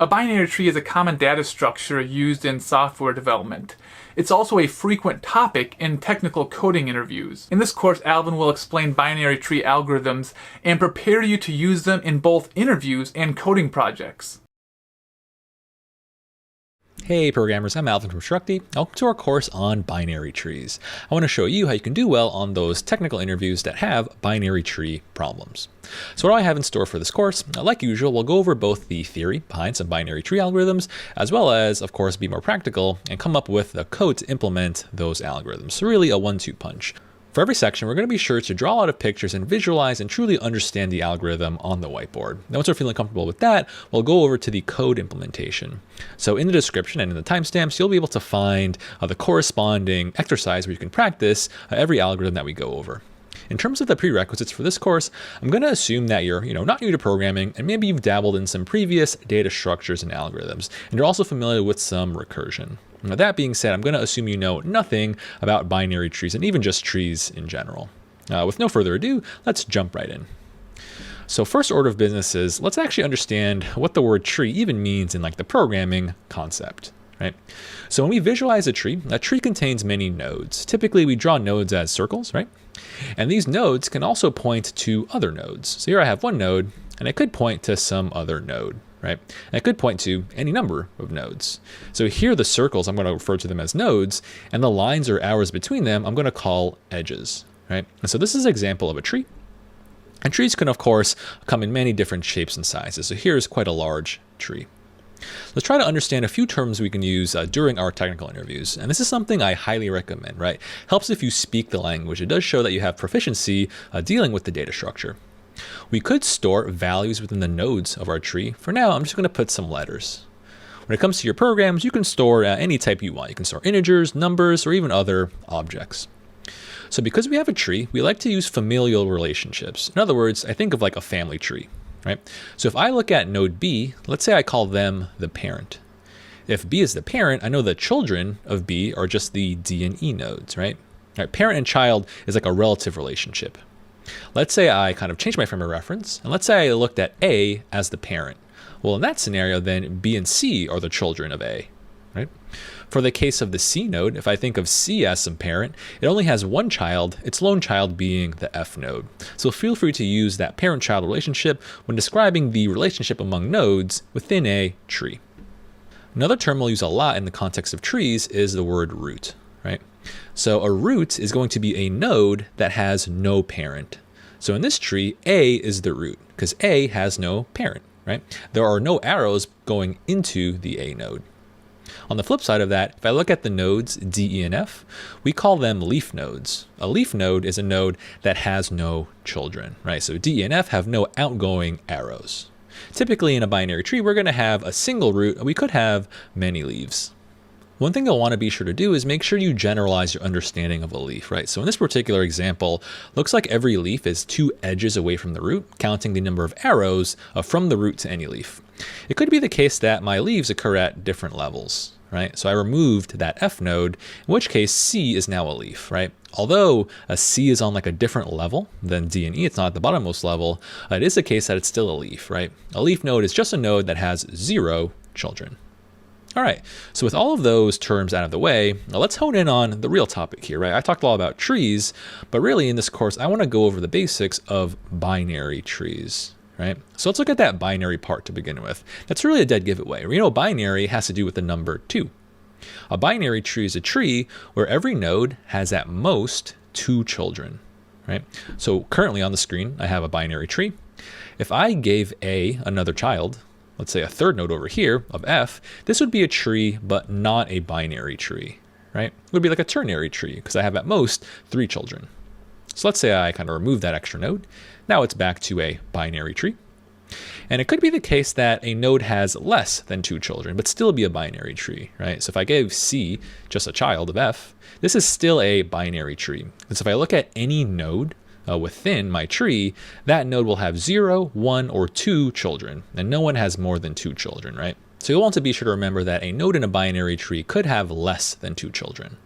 A binary tree is a common data structure used in software development. It's also a frequent topic in technical coding interviews. In this course, Alvin will explain binary tree algorithms and prepare you to use them in both interviews and coding projects. Hey programmers, I'm Alvin from Shruti. Welcome to our course on binary trees. I want to show you how you can do well on those technical interviews that have binary tree problems. So what do I have in store for this course? Like usual, we'll go over both the theory behind some binary tree algorithms, as well as, of course, be more practical and come up with the code to implement those algorithms. So really a 1-2 punch. For every section, we're going to be sure to draw a lot of pictures and visualize and truly understand the algorithm on the whiteboard. Now, once we're feeling comfortable with that, we'll go over to the code implementation. So in the description and in the timestamps, you'll be able to find the corresponding exercise where you can practice every algorithm that we go over. In terms of the prerequisites for this course, I'm going to assume that you're not new to programming and maybe you've dabbled in some previous data structures and algorithms, and you're also familiar with some recursion. Now, that being said, I'm going to assume you know nothing about binary trees and even just trees in general. With no further ado, let's jump right in. So first order of business is let's actually understand what the word tree even means in like the programming concept. Right? So when we visualize a tree contains many nodes. Typically, we draw nodes as circles, right? And these nodes can also point to other nodes. So here I have one node, and it could point to some other node, right? And it could point to any number of nodes. So here the circles, I'm going to refer to them as nodes, and the lines or arrows between them, I'm going to call edges, right? And so this is an example of a tree. And trees can, of course, come in many different shapes and sizes. So here's quite a large tree. Let's try to understand a few terms we can use during our technical interviews. And this is something I highly recommend, right? Helps if you speak the language. It does show that you have proficiency dealing with the data structure. We could store values within the nodes of our tree. For now, I'm just going to put some letters. When it comes to your programs, you can store any type you want. You can store integers, numbers, or even other objects. So because we have a tree, we like to use familial relationships. In other words, I think of like a family tree. Right? So if I look at node B, let's say I call them the parent. If B is the parent, I know the children of B are just the D and E nodes, right? All right, parent and child is like a relative relationship. Let's say I kind of change my frame of reference, and let's say I looked at A as the parent. Well, in that scenario, then B and C are the children of A, right? For the case of the C node, if I think of C as some parent, it only has one child, its lone child being the F node. So feel free to use that parent-child relationship when describing the relationship among nodes within a tree. Another term we'll use a lot in the context of trees is the word root, right? So a root is going to be a node that has no parent. So in this tree, A is the root because A has no parent, right? There are no arrows going into the A node. On the flip side of that, if I look at the nodes D, E, and F, we call them leaf nodes. A leaf node is a node that has no children, right? So D, E, and F have no outgoing arrows. Typically in a binary tree, we're going to have a single root, and we could have many leaves. One thing you'll want to be sure to do is make sure you generalize your understanding of a leaf, right? So in this particular example, looks like every leaf is 2 edges away from the root, counting the number of arrows from the root to any leaf. It could be the case that my leaves occur at different levels, right? So I removed that F node, in which case C is now a leaf, right? Although a C is on like a different level than D and E, it's not at the bottommost level, it is the case that it's still a leaf, right? A leaf node is just a node that has 0 children. All right, so with all of those terms out of the way, now let's hone in on the real topic here, right? I talked a lot about trees, but really in this course, I want to go over the basics of binary trees, right? So let's look at that binary part to begin with. That's really a dead giveaway. We know binary has to do with the number 2. A binary tree is a tree where every node has at most 2 children, right? So currently on the screen, I have a binary tree. If I gave A another child, let's say a third node over here of F, this would be a tree, but not a binary tree, right? It would be like a ternary tree because I have at most 3 children. So let's say I kind of remove that extra node. Now it's back to a binary tree. And it could be the case that a node has less than 2 children, but still be a binary tree, right? So if I gave C just a child of F, this is still a binary tree. And so if I look at any node within my tree, that node will have 0, 1, or 2 children, and no one has more than 2 children, right? So you'll want to be sure to remember that a node in a binary tree could have less than 2 children.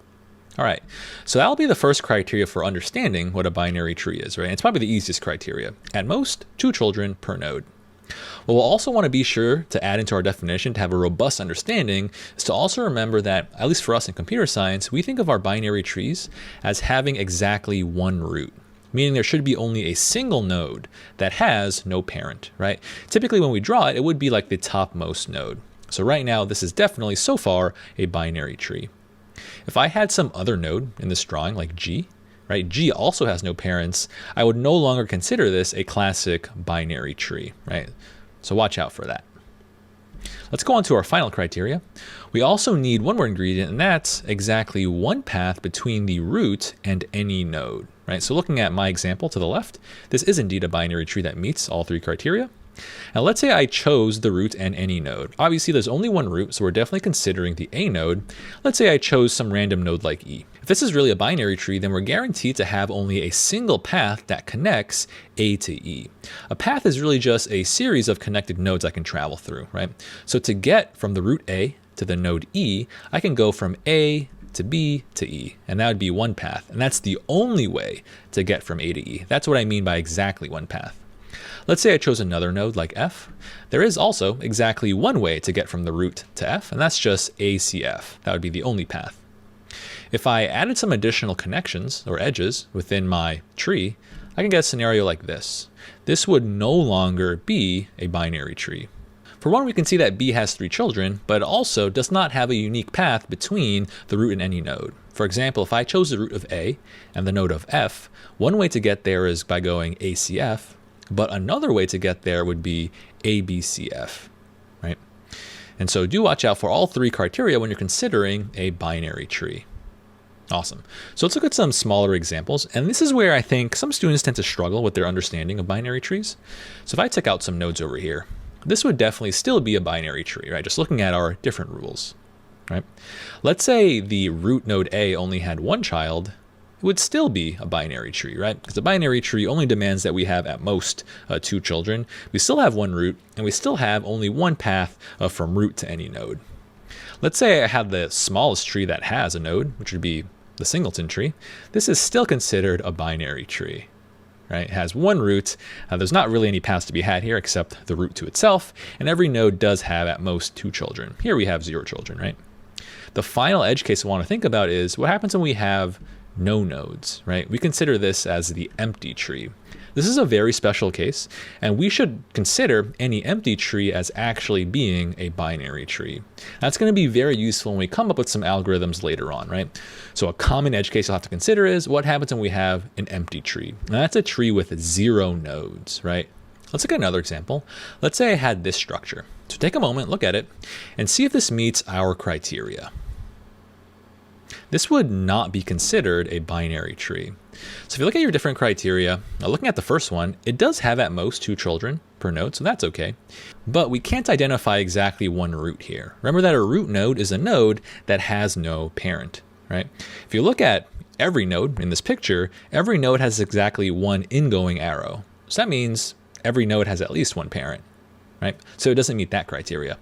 All right, so that'll be the first criteria for understanding what a binary tree is, right? And it's probably the easiest criteria. At most, 2 children per node. What we'll also want to be sure to add into our definition to have a robust understanding is to also remember that, at least for us in computer science, we think of our binary trees as having exactly one root, meaning there should be only a single node that has no parent, right? Typically when we draw it, it would be like the topmost node. So right now, this is definitely so far a binary tree. If I had some other node in this drawing, like G, right? G also has no parents. I would no longer consider this a classic binary tree, right? So watch out for that. Let's go on to our final criteria. We also need one more ingredient, and that's exactly one path between the root and any node, right? So looking at my example to the left, this is indeed a binary tree that meets all three criteria. Now let's say I chose the root and any node. Obviously there's only one root, so we're definitely considering the A node. Let's say I chose some random node like E. If this is really a binary tree, then we're guaranteed to have only a single path that connects A to E. A path is really just a series of connected nodes I can travel through, right? So to get from the root A to the node E, I can go from A to B to E, and that would be one path. And that's the only way to get from A to E. That's what I mean by exactly one path. Let's say I chose another node like F. There is also exactly one way to get from the root to F, and that's just ACF. That would be the only path. If I added some additional connections or edges within my tree, I can get a scenario like this. This would no longer be a binary tree. For one, we can see that B has 3 children, but it also does not have a unique path between the root and any node. For example, if I chose the root of A and the node of F, one way to get there is by going ACF, but another way to get there would be ABCF, right? And so do watch out for all 3 criteria when you're considering a binary tree. Awesome. So let's look at some smaller examples. And this is where I think some students tend to struggle with their understanding of binary trees. So if I took out some nodes over here, this would definitely still be a binary tree, right? Just looking at our different rules, right? Let's say the root node A only had 1 child. It would still be a binary tree, right? Because a binary tree only demands that we have at most 2 children. We still have 1 root, and we still have only 1 path from root to any node. Let's say I have the smallest tree that has a node, which would be the singleton tree. This is still considered a binary tree, right? It has 1 root. There's not really any paths to be had here except the root to itself, and every node does have at most 2 children. Here we have 0 children, right? The final edge case I want to think about is what happens when we have no nodes, right? We consider this as the empty tree. This is a very special case, and we should consider any empty tree as actually being a binary tree. That's going to be very useful when we come up with some algorithms later on, right? So a common edge case you'll have to consider is what happens when we have an empty tree. And that's a tree with 0 nodes, right? Let's look at another example. Let's say I had this structure. So take a moment, look at it, and see if this meets our criteria. This would not be considered a binary tree. So if you look at your different criteria, now looking at the first one, it does have at most 2 children per node, so that's okay. But we can't identify exactly 1 root here. Remember that a root node is a node that has no parent, right? If you look at every node in this picture, every node has exactly 1 ingoing arrow. So that means every node has at least 1 parent, right? So it doesn't meet that criteria.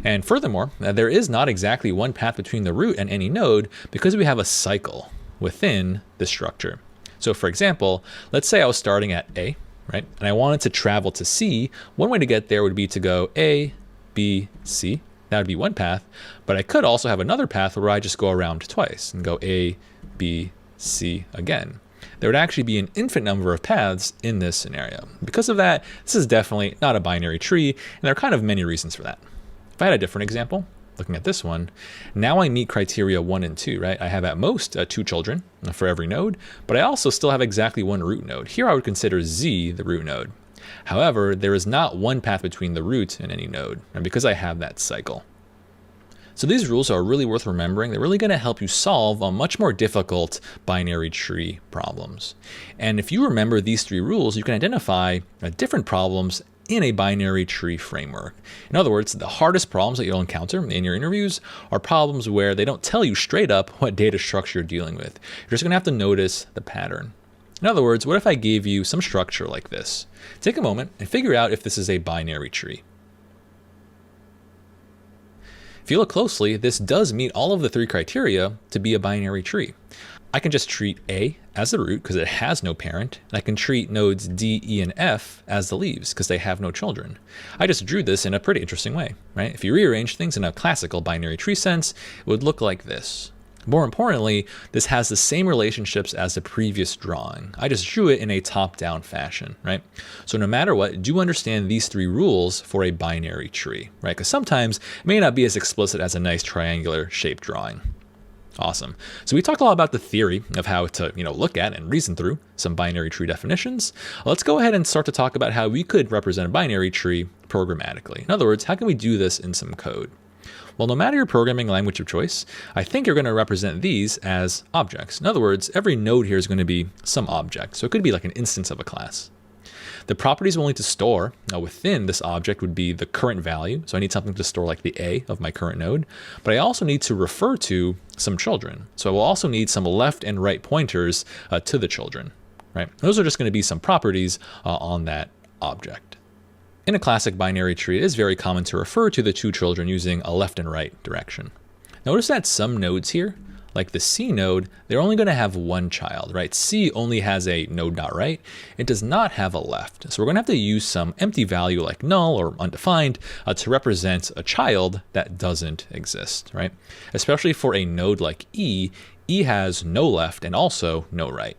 And furthermore, there is not exactly 1 path between the root and any node because we have a cycle within the structure. So for example, let's say I was starting at A, right? And I wanted to travel to C. One way to get there would be to go A, B, C. That would be 1 path. But I could also have another path where I just go around twice and go A, B, C again. There would actually be an infinite number of paths in this scenario. Because of that, this is definitely not a binary tree, and there are kind of many reasons for that. If I had a different example, looking at this one, now I meet criteria 1 and 2, right? I have at most 2 children for every node, but I also still have exactly 1 root node. Here I would consider Z the root node. However, there is not 1 path between the root and any node, and because I have that cycle. So these rules are really worth remembering. They're really going to help you solve much more difficult binary tree problems. And if you remember these 3 rules, you can identify different problems in a binary tree framework. In other words, the hardest problems that you'll encounter in your interviews are problems where they don't tell you straight up what data structure you're dealing with. You're just going to have to notice the pattern. In other words, what if I gave you some structure like this? Take a moment and figure out if this is a binary tree. If you look closely, this does meet all of the 3 criteria to be a binary tree. I can just treat A as the root because it has no parent, and I can treat nodes D, E, and F as the leaves because they have no children. I just drew this in a pretty interesting way, right? If you rearrange things in a classical binary tree sense, it would look like this. More importantly, this has the same relationships as the previous drawing. I just drew it in a top-down fashion, right? So no matter what, do understand these 3 rules for a binary tree, right? Because sometimes it may not be as explicit as a nice triangular shaped drawing. Awesome. So we talked a lot about the theory of how to, look at and reason through some binary tree definitions. Let's go ahead and start to talk about how we could represent a binary tree programmatically. In other words, how can we do this in some code? Well, no matter your programming language of choice, I think you're going to represent these as objects. In other words, every node here is going to be some object. So it could be like an instance of a class. The properties we'll need to store within this object would be the current value. So I need something to store like the A of my current node, but I also need to refer to some children. So I will also need some left and right pointers to the children, right? Those are just going to be some properties on that object. In a classic binary tree, it is very common to refer to the 2 children using a left and right direction. Notice that some nodes here, like the C node, they're only going to have 1 child, right? C only has a node.right. It does not have a left. So we're going to have to use some empty value like null or undefined to represent a child that doesn't exist, right? Especially for a node like E, E has no left and also no right.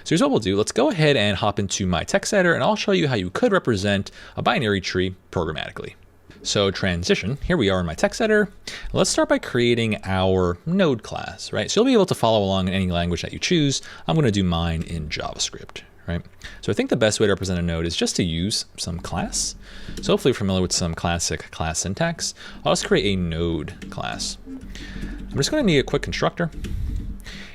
So here's what we'll do. Let's go ahead and hop into my text editor and I'll show you how you could represent a binary tree programmatically. So transition, here we are in my text editor. Let's start by creating our node class, right? So you'll be able to follow along in any language that you choose. I'm going to do mine in JavaScript, right? So I think the best way to represent a node is just to use some class. So hopefully you're familiar with some classic class syntax. I'll just create a node class. I'm just going to need a quick constructor.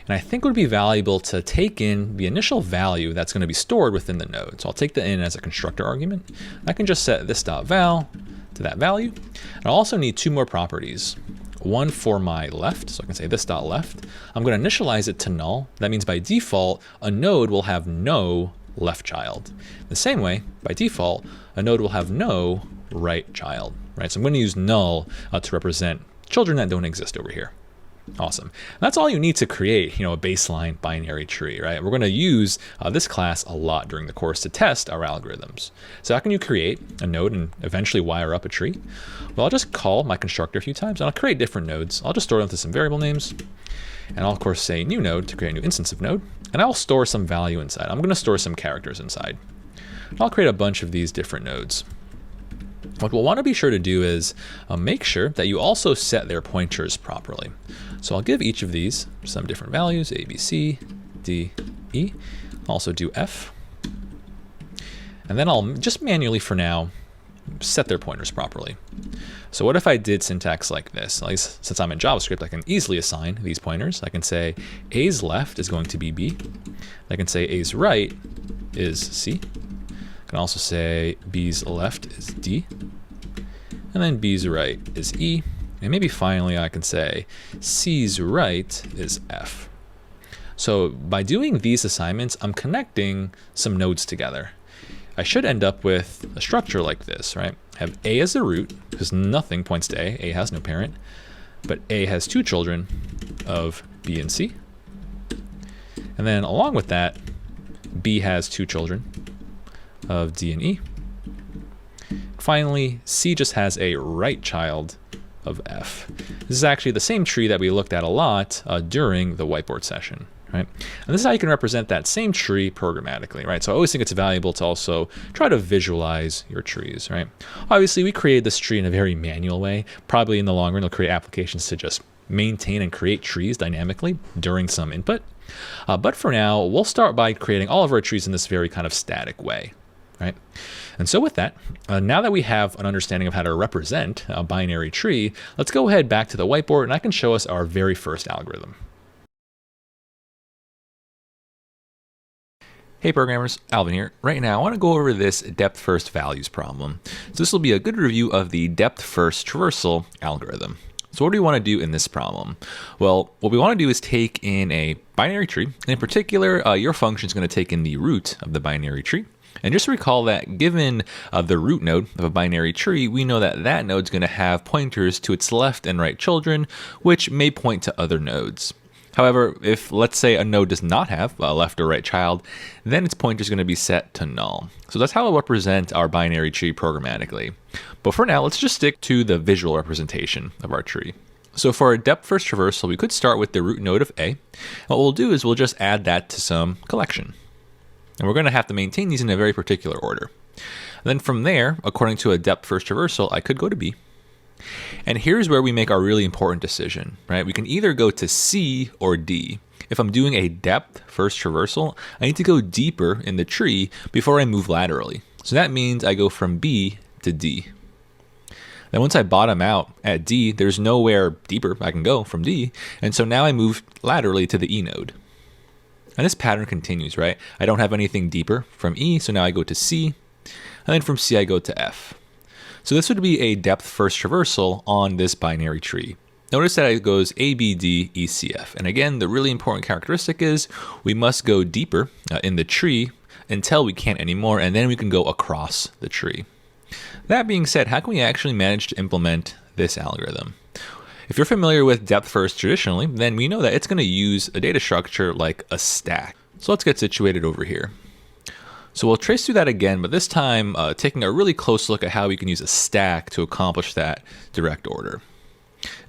And I think it would be valuable to take in the initial value that's going to be stored within the node. So I'll take that in as a constructor argument. I can just set this.val to that value. And I'll also need 2 more properties. One for my left, so I can say this.left. I'm going to initialize it to null. That means by default, a node will have no left child. The same way, by default, a node will have no right child, right? So I'm going to use null to represent children that don't exist over here. Awesome. And that's all you need to create, a baseline binary tree, right? We're going to use this class a lot during the course to test our algorithms. So how can you create a node and eventually wire up a tree? Well, I'll just call my constructor a few times and I'll create different nodes. I'll just store them to some variable names. And I'll of course say new node to create a new instance of node. And I'll store some value inside. I'm going to store some characters inside. And I'll create a bunch of these different nodes. What we'll want to be sure to do is make sure that you also set their pointers properly. So I'll give each of these some different values, A, B, C, D, E. I'll also do F. And then I'll just manually for now set their pointers properly. So what if I did syntax like this? At least since I'm in JavaScript, I can easily assign these pointers. I can say A's left is going to be B. I can say A's right is C. I can also say B's left is D. And then B's right is E. And maybe finally I can say C's right is F. So by doing these assignments, I'm connecting some nodes together. I should end up with a structure like this, right? Have A as the root, because nothing points to A. A has no parent. But A has 2 children of B and C. And then along with that, B has 2 children of D and E. Finally, C just has a right child of F. This is actually the same tree that we looked at a lot during the whiteboard session, right? And this is how you can represent that same tree programmatically, right? So I always think it's valuable to also try to visualize your trees, right? Obviously, we created this tree in a very manual way. Probably in the long run, they'll create applications to just maintain and create trees dynamically during some input. But for now, we'll start by creating all of our trees in this very kind of static way, right? And so with that, now that we have an understanding of how to represent a binary tree, let's go ahead back to the whiteboard and I can show us our very first algorithm. Hey programmers, Alvin here. Right now I want to go over this depth first values problem. So this will be a good review of the depth first traversal algorithm. So what do we want to do in this problem? Well, what we want to do is take in a binary tree. And in particular, your function is going to take in the root of the binary tree. And just recall that given the root node of a binary tree, we know that that node is going to have pointers to its left and right children, which may point to other nodes. However, if let's say a node does not have a left or right child, then its pointer is going to be set to null. So that's how we'll represent our binary tree programmatically. But for now, let's just stick to the visual representation of our tree. So for our depth first traversal, we could start with the root node of A. What we'll do is we'll just add that to some collection. And we're going to have to maintain these in a very particular order. And then from there, according to a depth first traversal, I could go to B. And here's where we make our really important decision, right? We can either go to C or D. If I'm doing a depth first traversal, I need to go deeper in the tree before I move laterally. So that means I go from B to D. Then once I bottom out at D, there's nowhere deeper I can go from D. And so now I move laterally to the E node. And this pattern continues, right? I don't have anything deeper from E, so now I go to C. And then from C, I go to F. So this would be a depth first traversal on this binary tree. Notice that it goes A, B, D, E, C, F. And again, the really important characteristic is we must go deeper in the tree until we can't anymore, and then we can go across the tree. That being said, how can we actually manage to implement this algorithm? If you're familiar with depth first traditionally, then we know that it's going to use a data structure like a stack. So let's get situated over here. So we'll trace through that again, but this time taking a really close look at how we can use a stack to accomplish that direct order.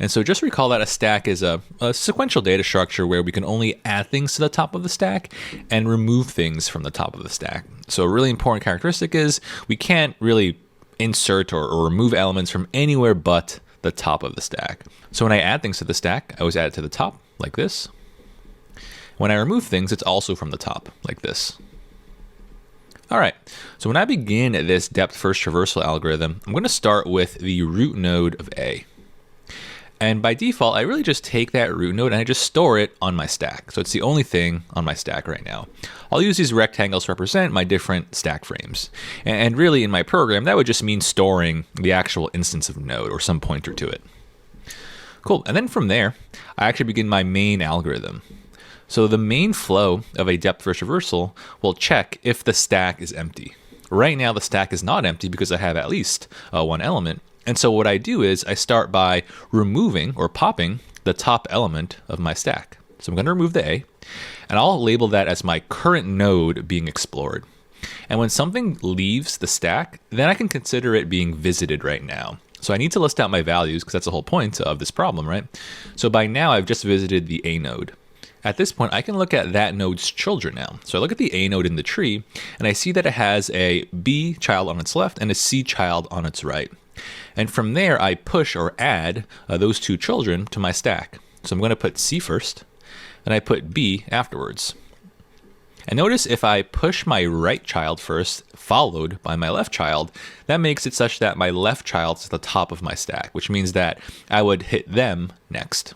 And so just recall that a stack is a sequential data structure where we can only add things to the top of the stack and remove things from the top of the stack. So a really important characteristic is we can't really insert or remove elements from anywhere but the top of the stack. So when I add things to the stack, I always add it to the top like this. When I remove things, it's also from the top like this. All right, so when I begin this depth first traversal algorithm, I'm going to start with the root node of A. And by default, I really just take that root node and I just store it on my stack. So it's the only thing on my stack right now. I'll use these rectangles to represent my different stack frames. And really in my program, that would just mean storing the actual instance of node or some pointer to it. Cool, and then from there, I actually begin my main algorithm. So the main flow of a depth first traversal will check if the stack is empty. Right now, the stack is not empty because I have at least one element. And so what I do is I start by removing or popping the top element of my stack. So I'm going to remove the A, and I'll label that as my current node being explored. And when something leaves the stack, then I can consider it being visited right now. So I need to list out my values because that's the whole point of this problem, right? So by now, I've just visited the A node. At this point, I can look at that node's children now. So I look at the A node in the tree, and I see that it has a B child on its left and a C child on its right. And from there, I push or add those two children to my stack. So I'm going to put C first, and I put B afterwards. And notice if I push my right child first, followed by my left child, that makes it such that my left child is at the top of my stack, which means that I would hit them next.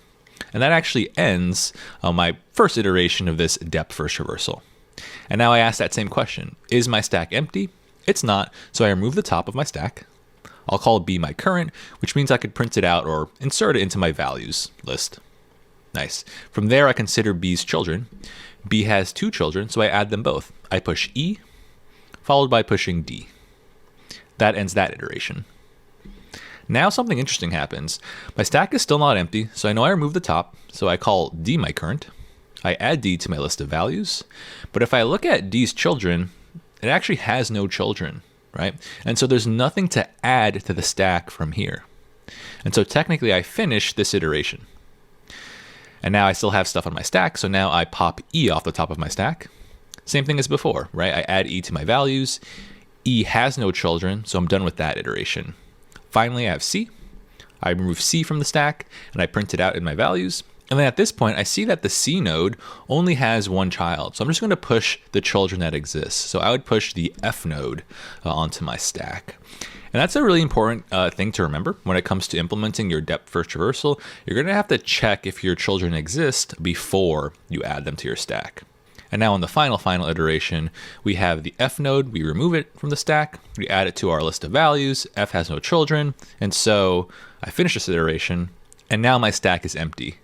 And that actually ends my first iteration of this depth first traversal. And now I ask that same question. Is my stack empty? It's not, so I remove the top of my stack. I'll call B my current, which means I could print it out or insert it into my values list. Nice. From there, I consider B's children. B has two children, so I add them both. I push E, followed by pushing D. That ends that iteration. Now something interesting happens. My stack is still not empty, so I know I remove the top, so I call D my current. I add D to my list of values, but if I look at D's children, it actually has no children, right? And so there's nothing to add to the stack from here. And so technically I finish this iteration. And now I still have stuff on my stack, so now I pop E off the top of my stack. Same thing as before, right? I add E to my values. E has no children, so I'm done with that iteration. Finally, I have C. I remove C from the stack, and I print it out in my values. And then at this point, I see that the C node only has one child. So I'm just going to push the children that exist. So I would push the F node onto my stack. And that's a really important thing to remember when it comes to implementing your depth first traversal. You're going to have to check if your children exist before you add them to your stack. And now on the final iteration, we have the F node. We remove it from the stack. We add it to our list of values. F has no children. And so I finish this iteration. And now my stack is empty.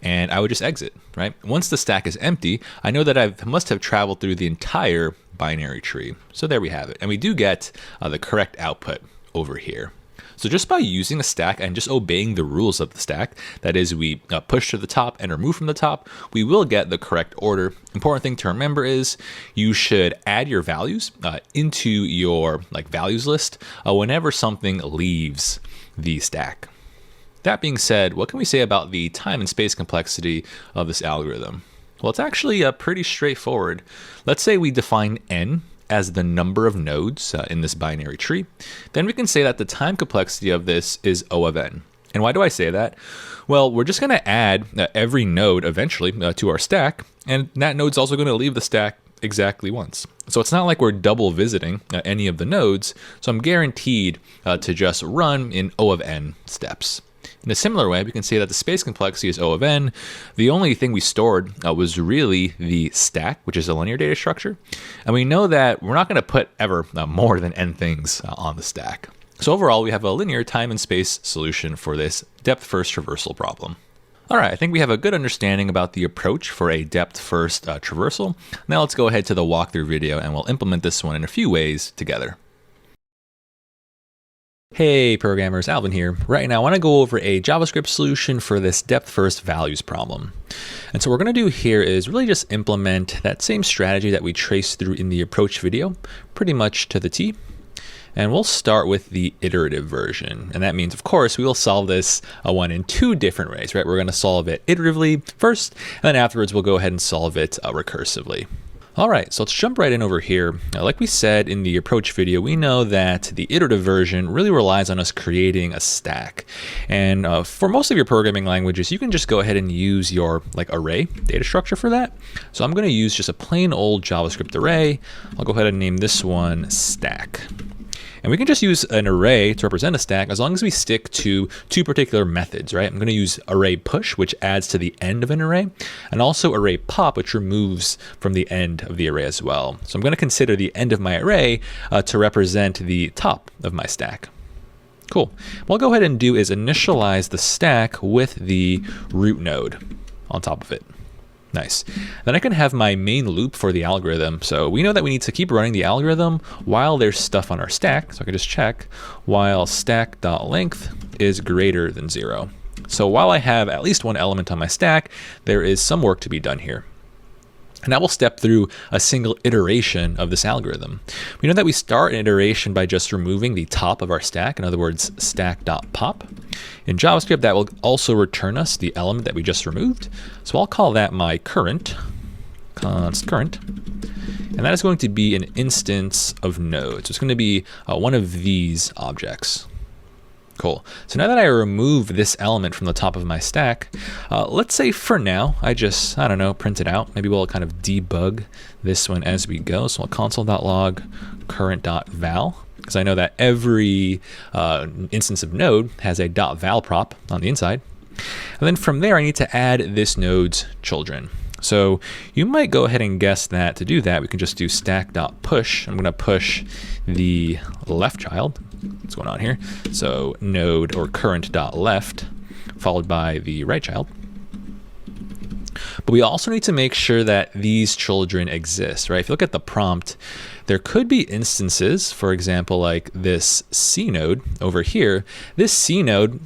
And I would just exit, right? Once the stack is empty, I know that I must have traveled through the entire binary tree. So there we have it. And we do get the correct output over here. So just by using a stack and just obeying the rules of the stack, that is, we push to the top and remove from the top, we will get the correct order. Important thing to remember is you should add your values into your values list whenever something leaves the stack. That being said, what can we say about the time and space complexity of this algorithm? Well, it's actually pretty straightforward. Let's say we define n as the number of nodes in this binary tree. Then we can say that the time complexity of this is O of n. And why do I say that? Well, we're just going to add every node eventually to our stack, and that node's also going to leave the stack exactly once. So it's not like we're double visiting any of the nodes, so I'm guaranteed to just run in O of n steps. In a similar way, we can say that the space complexity is O of n. The only thing we stored was really the stack, which is a linear data structure. And we know that we're not going to put ever more than n things on the stack. So overall, we have a linear time and space solution for this depth-first traversal problem. All right, I think we have a good understanding about the approach for a depth-first traversal. Now let's go ahead to the walkthrough video and we'll implement this one in a few ways together. Hey programmers, Alvin here. Right now I want to go over a JavaScript solution for this depth-first values problem. And so what we're going to do here is really just implement that same strategy that we traced through in the approach video, pretty much to the T. And we'll start with the iterative version. And that means, of course, we will solve this one in two different ways, right? We're going to solve it iteratively first, and then afterwards we'll go ahead and solve it recursively. All right, so let's jump right in over here. Like we said in the approach video, we know that the iterative version really relies on us creating a stack. And for most of your programming languages, you can just go ahead and use your array data structure for that. So I'm going to use just a plain old JavaScript array. I'll go ahead and name this one stack. And we can just use an array to represent a stack as long as we stick to two particular methods, right? I'm going to use array push, which adds to the end of an array, and also array pop, which removes from the end of the array as well. So I'm going to consider the end of my array to represent the top of my stack. Cool. What I'll go ahead and do is initialize the stack with the root node on top of it. Nice. Then I can have my main loop for the algorithm. So we know that we need to keep running the algorithm while there's stuff on our stack. So I can just check while stack.length is greater than 0. So while I have at least one element on my stack, there is some work to be done here. And now we'll step through a single iteration of this algorithm. We know that we start an iteration by just removing the top of our stack, in other words, stack.pop. In JavaScript, that will also return us the element that we just removed. So I'll call that my current, const current. And that is going to be an instance of node. So it's going to be one of these objects. Cool. So now that I remove this element from the top of my stack, let's say for now, I don't know, print it out. Maybe we'll kind of debug this one as we go. So I'll console.log current.val, because I know that every instance of node has a .val prop on the inside. And then from there, I need to add this node's children. So you might go ahead and guess that to do that, we can just do stack.push. I'm going to push the left child. What's going on here? So node or current.left followed by the right child. But we also need to make sure that these children exist, right? If you look at the prompt, there could be instances, for example, like this C node over here. This C node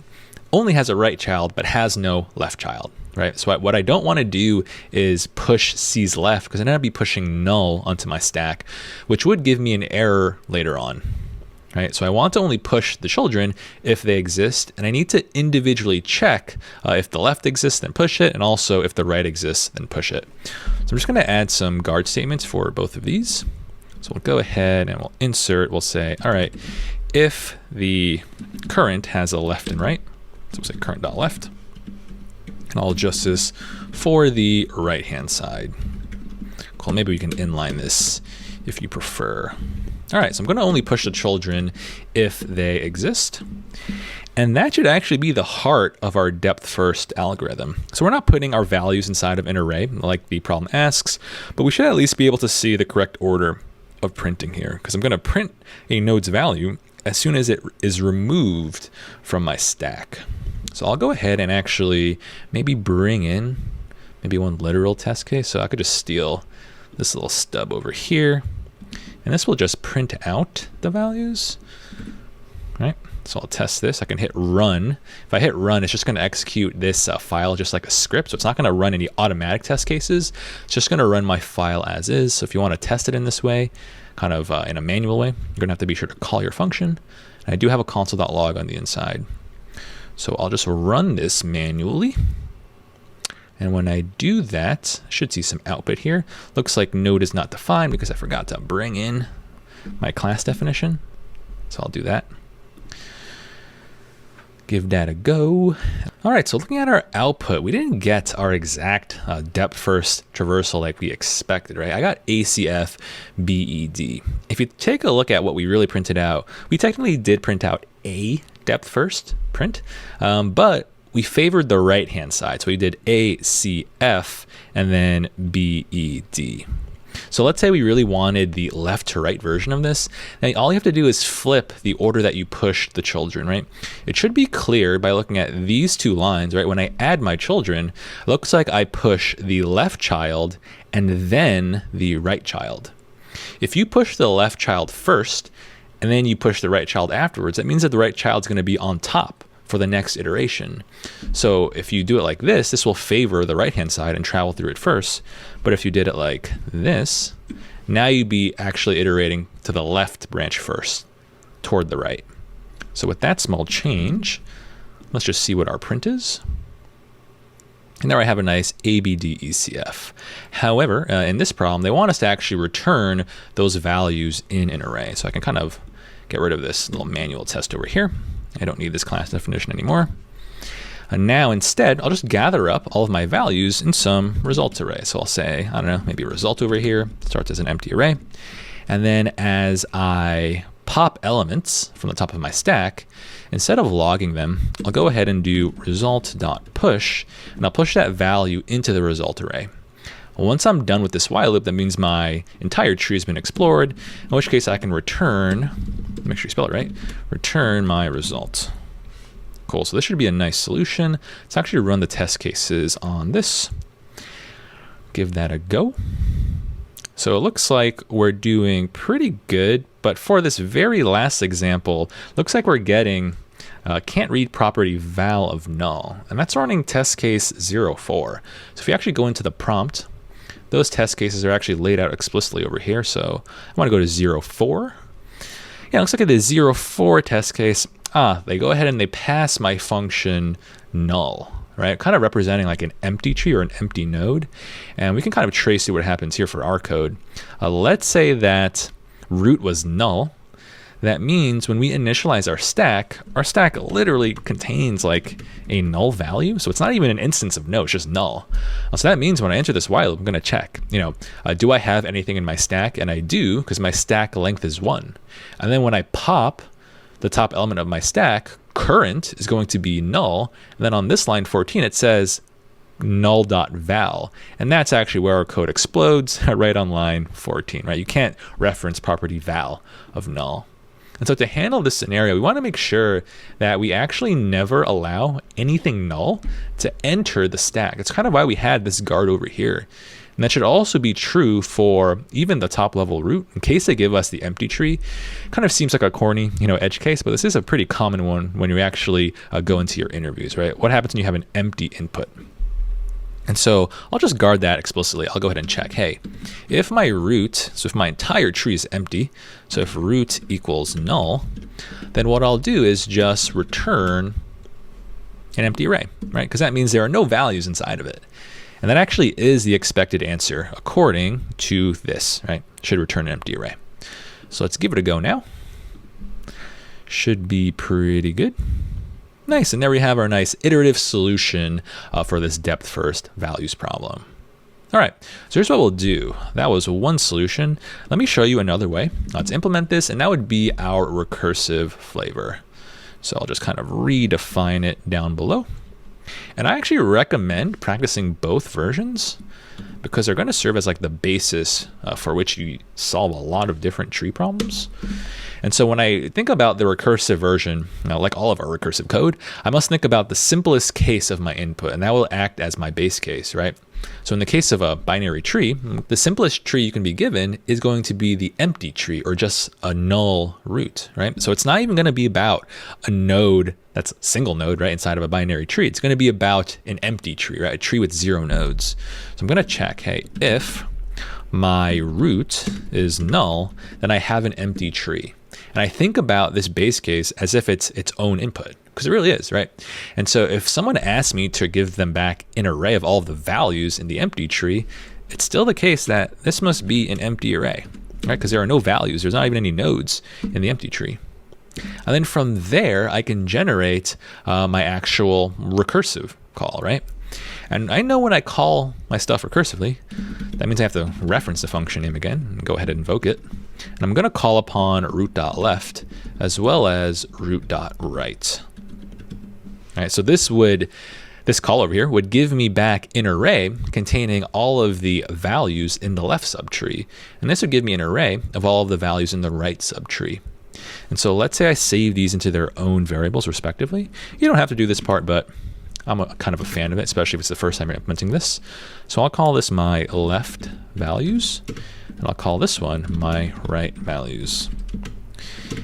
only has a right child, but has no left child. Right. So what I don't want to do is push C's left, because then I'd be pushing null onto my stack, which would give me an error later on. Right. So I want to only push the children if they exist, and I need to individually check if the left exists, then push it, and also if the right exists, then push it. So I'm just going to add some guard statements for both of these. So we'll go ahead and we'll insert. We'll say, all right, if the current has a left and right, so we'll say current.left. And I'll adjust this for the right-hand side. Cool, maybe we can inline this if you prefer. All right, so I'm going to only push the children if they exist. And that should actually be the heart of our depth-first algorithm. So we're not putting our values inside of an array like the problem asks, but we should at least be able to see the correct order of printing here, because I'm going to print a node's value as soon as it is removed from my stack. So I'll go ahead and actually maybe bring in maybe one literal test case. So I could just steal this little stub over here, and this will just print out the values, right? So I'll test this. I can hit run. If I hit run, it's just going to execute this file just like a script. So it's not going to run any automatic test cases. It's just going to run my file as is. So if you want to test it in this way, kind of in a manual way, you're going to have to be sure to call your function. And I do have a console.log on the inside. So I'll just run this manually. And when I do that, I should see some output here. Looks like node is not defined because I forgot to bring in my class definition. So I'll do that. Give that a go. All right, so looking at our output, we didn't get our exact depth first traversal like we expected, right? I got ACF BED. If you take a look at what we really printed out, we technically did print out a depth first print, but we favored the right hand side. So we did ACF and then BED. So let's say we really wanted the left to right version of this. Now all you have to do is flip the order that you pushed the children, right? It should be clear by looking at these two lines, right? When I add my children, it looks like I push the left child and then the right child. If you push the left child first and then you push the right child afterwards, that means that the right child's going to be on top for the next iteration. So if you do it like this will favor the right hand side and travel through it first. But if you did it like this, now you'd be actually iterating to the left branch first toward the right. So with that small change, let's just see what our print is. And there I have a nice ABD ECF. However, in this problem, they want us to actually return those values in an array. So I can kind of get rid of this little manual test over here. I don't need this class definition anymore. And now instead, I'll just gather up all of my values in some results array. So I'll say, I don't know, maybe result over here, starts as an empty array. And then as I pop elements from the top of my stack, instead of logging them, I'll go ahead and do result.push, and I'll push that value into the result array. Once I'm done with this while loop, that means my entire tree has been explored, in which case I can return, make sure you spell it right, return my result. Cool, so this should be a nice solution. Let's actually run the test cases on this. Give that a go. So it looks like we're doing pretty good, but for this very last example, looks like we're getting can't read property val of null, and that's running test case 04. So if you actually go into the prompt, those test cases are actually laid out explicitly over here. So I want to go to 04. Yeah, it looks like the 04 test case, they go ahead and they pass my function null, right? Kind of representing like an empty tree or an empty node. And we can kind of trace through what happens here for our code. Let's say that root was null. That means when we initialize our stack literally contains like a null value. So it's not even an instance of no, it's just null. So that means when I enter this while loop, I'm going to check, do I have anything in my stack? And I do, because my stack length is 1. And then when I pop the top element of my stack, current is going to be null. And then on this line 14, it says null.val. And that's actually where our code explodes right on line 14, right? You can't reference property val of null. And so to handle this scenario, we want to make sure that we actually never allow anything null to enter the stack. It's kind of why we had this guard over here. And that should also be true for even the top level root in case they give us the empty tree. Kind of seems like a corny, edge case, but this is a pretty common one when you actually go into your interviews, right? What happens when you have an empty input? And so I'll just guard that explicitly. I'll go ahead and check, hey, if my root, so if my entire tree is empty, so if root equals null, then what I'll do is just return an empty array, right? Because that means there are no values inside of it. And that actually is the expected answer according to this, right? Should return an empty array. So let's give it a go now. Should be pretty good. Nice, and there we have our nice iterative solution for this depth first values problem. All right, so here's what we'll do. That was one solution. Let me show you another way to implement this, and that would be our recursive flavor. So I'll just kind of redefine it down below. And I actually recommend practicing both versions because they're going to serve as like the basis for which you solve a lot of different tree problems. And so when I think about the recursive version, like all of our recursive code, I must think about the simplest case of my input, and that will act as my base case, right? So in the case of a binary tree, the simplest tree you can be given is going to be the empty tree, or just a null root, right? So it's not even going to be about a node that's a single node, right, inside of a binary tree. It's going to be about an empty tree, right, a tree with 0 nodes. So I'm going to check, hey, if my root is null, then I have an empty tree. And I think about this base case as if it's its own input, because it really is, right? And so if someone asks me to give them back an array of all of the values in the empty tree, it's still the case that this must be an empty array, right? Because there are no values. There's not even any nodes in the empty tree. And then from there, I can generate my actual recursive call, right? And I know when I call my stuff recursively, that means I have to reference the function name again and go ahead and invoke it. And I'm going to call upon root.left as well as root.right. All right, so this call over here would give me back an array containing all of the values in the left subtree. And this would give me an array of all of the values in the right subtree. And so let's say I save these into their own variables respectively. You don't have to do this part, but I'm kind of a fan of it, especially if it's the first time you're implementing this. So I'll call this my left values, and I'll call this one my right values.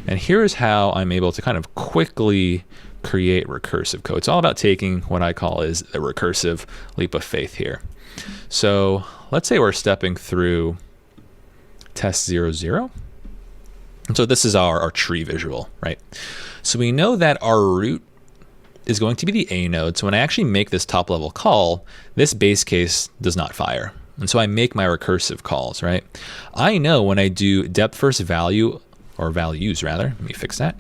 And here's how I'm able to kind of quickly create recursive code. It's all about taking what I call is a recursive leap of faith here. So let's say we're stepping through test 0, 0. And so this is our tree visual, right? So we know that our root is going to be the A node. So when I actually make this top level call, this base case does not fire. And so I make my recursive calls, right? I know when I do depth first value, or values rather, let me fix that.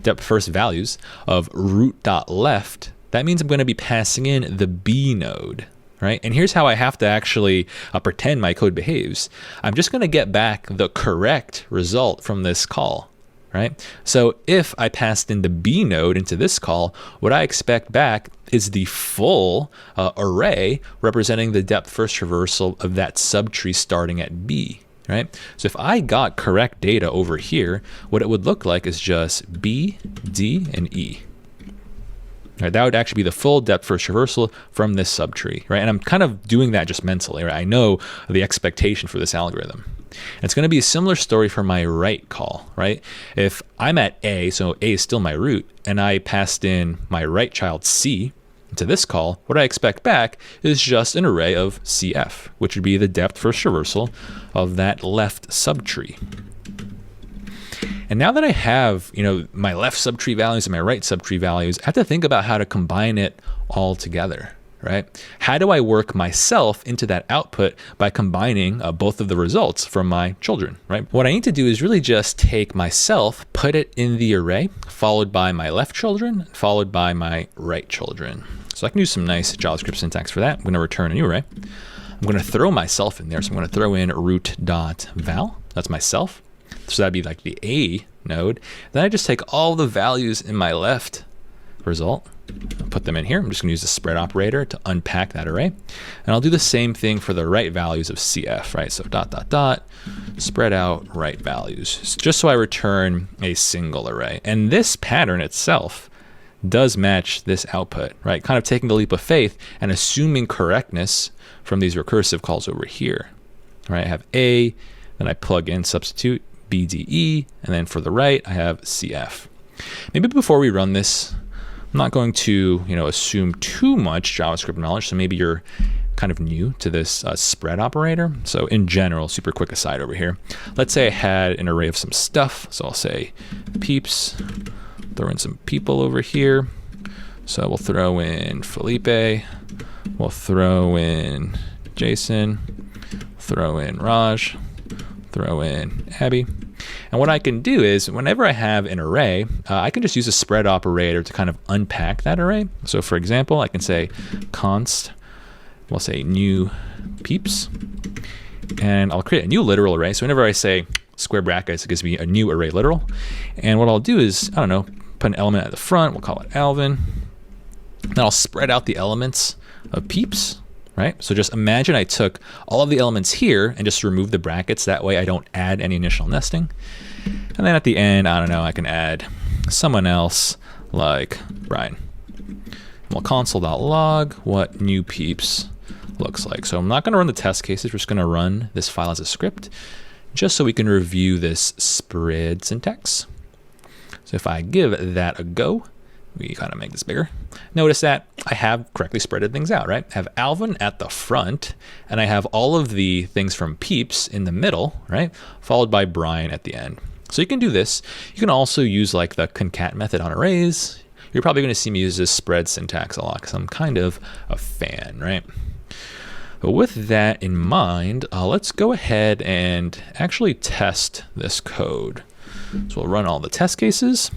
Depth first values of root.left, that means I'm going to be passing in the B node, right? And here's how I have to actually pretend my code behaves. I'm just going to get back the correct result from this call. Right? So if I passed in the B node into this call, what I expect back is the full array representing the depth first traversal of that subtree starting at B. Right? So if I got correct data over here, what it would look like is just B, D, and E. Right, that would actually be the full depth first traversal from this subtree, right? And I'm kind of doing that just mentally, right? I know the expectation for this algorithm. And it's going to be a similar story for my right call, right? If I'm at A, so A is still my root, and I passed in my right child C into this call, what I expect back is just an array of CF, which would be the depth first traversal of that left subtree. And now that I have, my left subtree values and my right subtree values, I have to think about how to combine it all together, right? How do I work myself into that output by combining both of the results from my children, right? What I need to do is really just take myself, put it in the array, followed by my left children, followed by my right children. So I can use some nice JavaScript syntax for that. I'm going to return a new array. I'm going to throw myself in there. So I'm going to throw in root.val. That's myself. So that'd be like the A node. Then I just take all the values in my left result, put them in here. I'm just going to use the spread operator to unpack that array. And I'll do the same thing for the right values of CF, right? So ... spread out right values, just so I return a single array. And this pattern itself does match this output, right? Kind of taking the leap of faith and assuming correctness from these recursive calls over here, right? I have A, then I plug in, substitute BDE, and then for the right, I have CF. Maybe before we run this, I'm not going to, assume too much JavaScript knowledge. So maybe you're kind of new to this spread operator. So in general, super quick aside over here. Let's say I had an array of some stuff. So I'll say peeps, throw in some people over here. So we'll throw in Felipe, we'll throw in Jason, throw in Raj, throw in Abby. And what I can do is whenever I have an array, I can just use a spread operator to kind of unpack that array. So for example, I can say const, we'll say new peeps, and I'll create a new literal array. So whenever I say square brackets, it gives me a new array literal. And what I'll do is, put an element at the front, we'll call it Alvin. Then I'll spread out the elements of peeps, right? So just imagine I took all of the elements here and just removed the brackets. That way I don't add any initial nesting. And then at the end, I don't know, I can add someone else like Brian. We'll console.log what new peeps looks like. So I'm not going to run the test cases. We're just going to run this file as a script just so we can review this spread syntax. So if I give that a go, we kind of make this bigger. Notice that I have correctly spreaded things out, right? I have Alvin at the front, and I have all of the things from peeps in the middle, right? Followed by Brian at the end. So you can do this. You can also use like the concat method on arrays. You're probably going to see me use this spread syntax a lot because I'm kind of a fan, right? But with that in mind, let's go ahead and actually test this code. So we'll run all the test cases.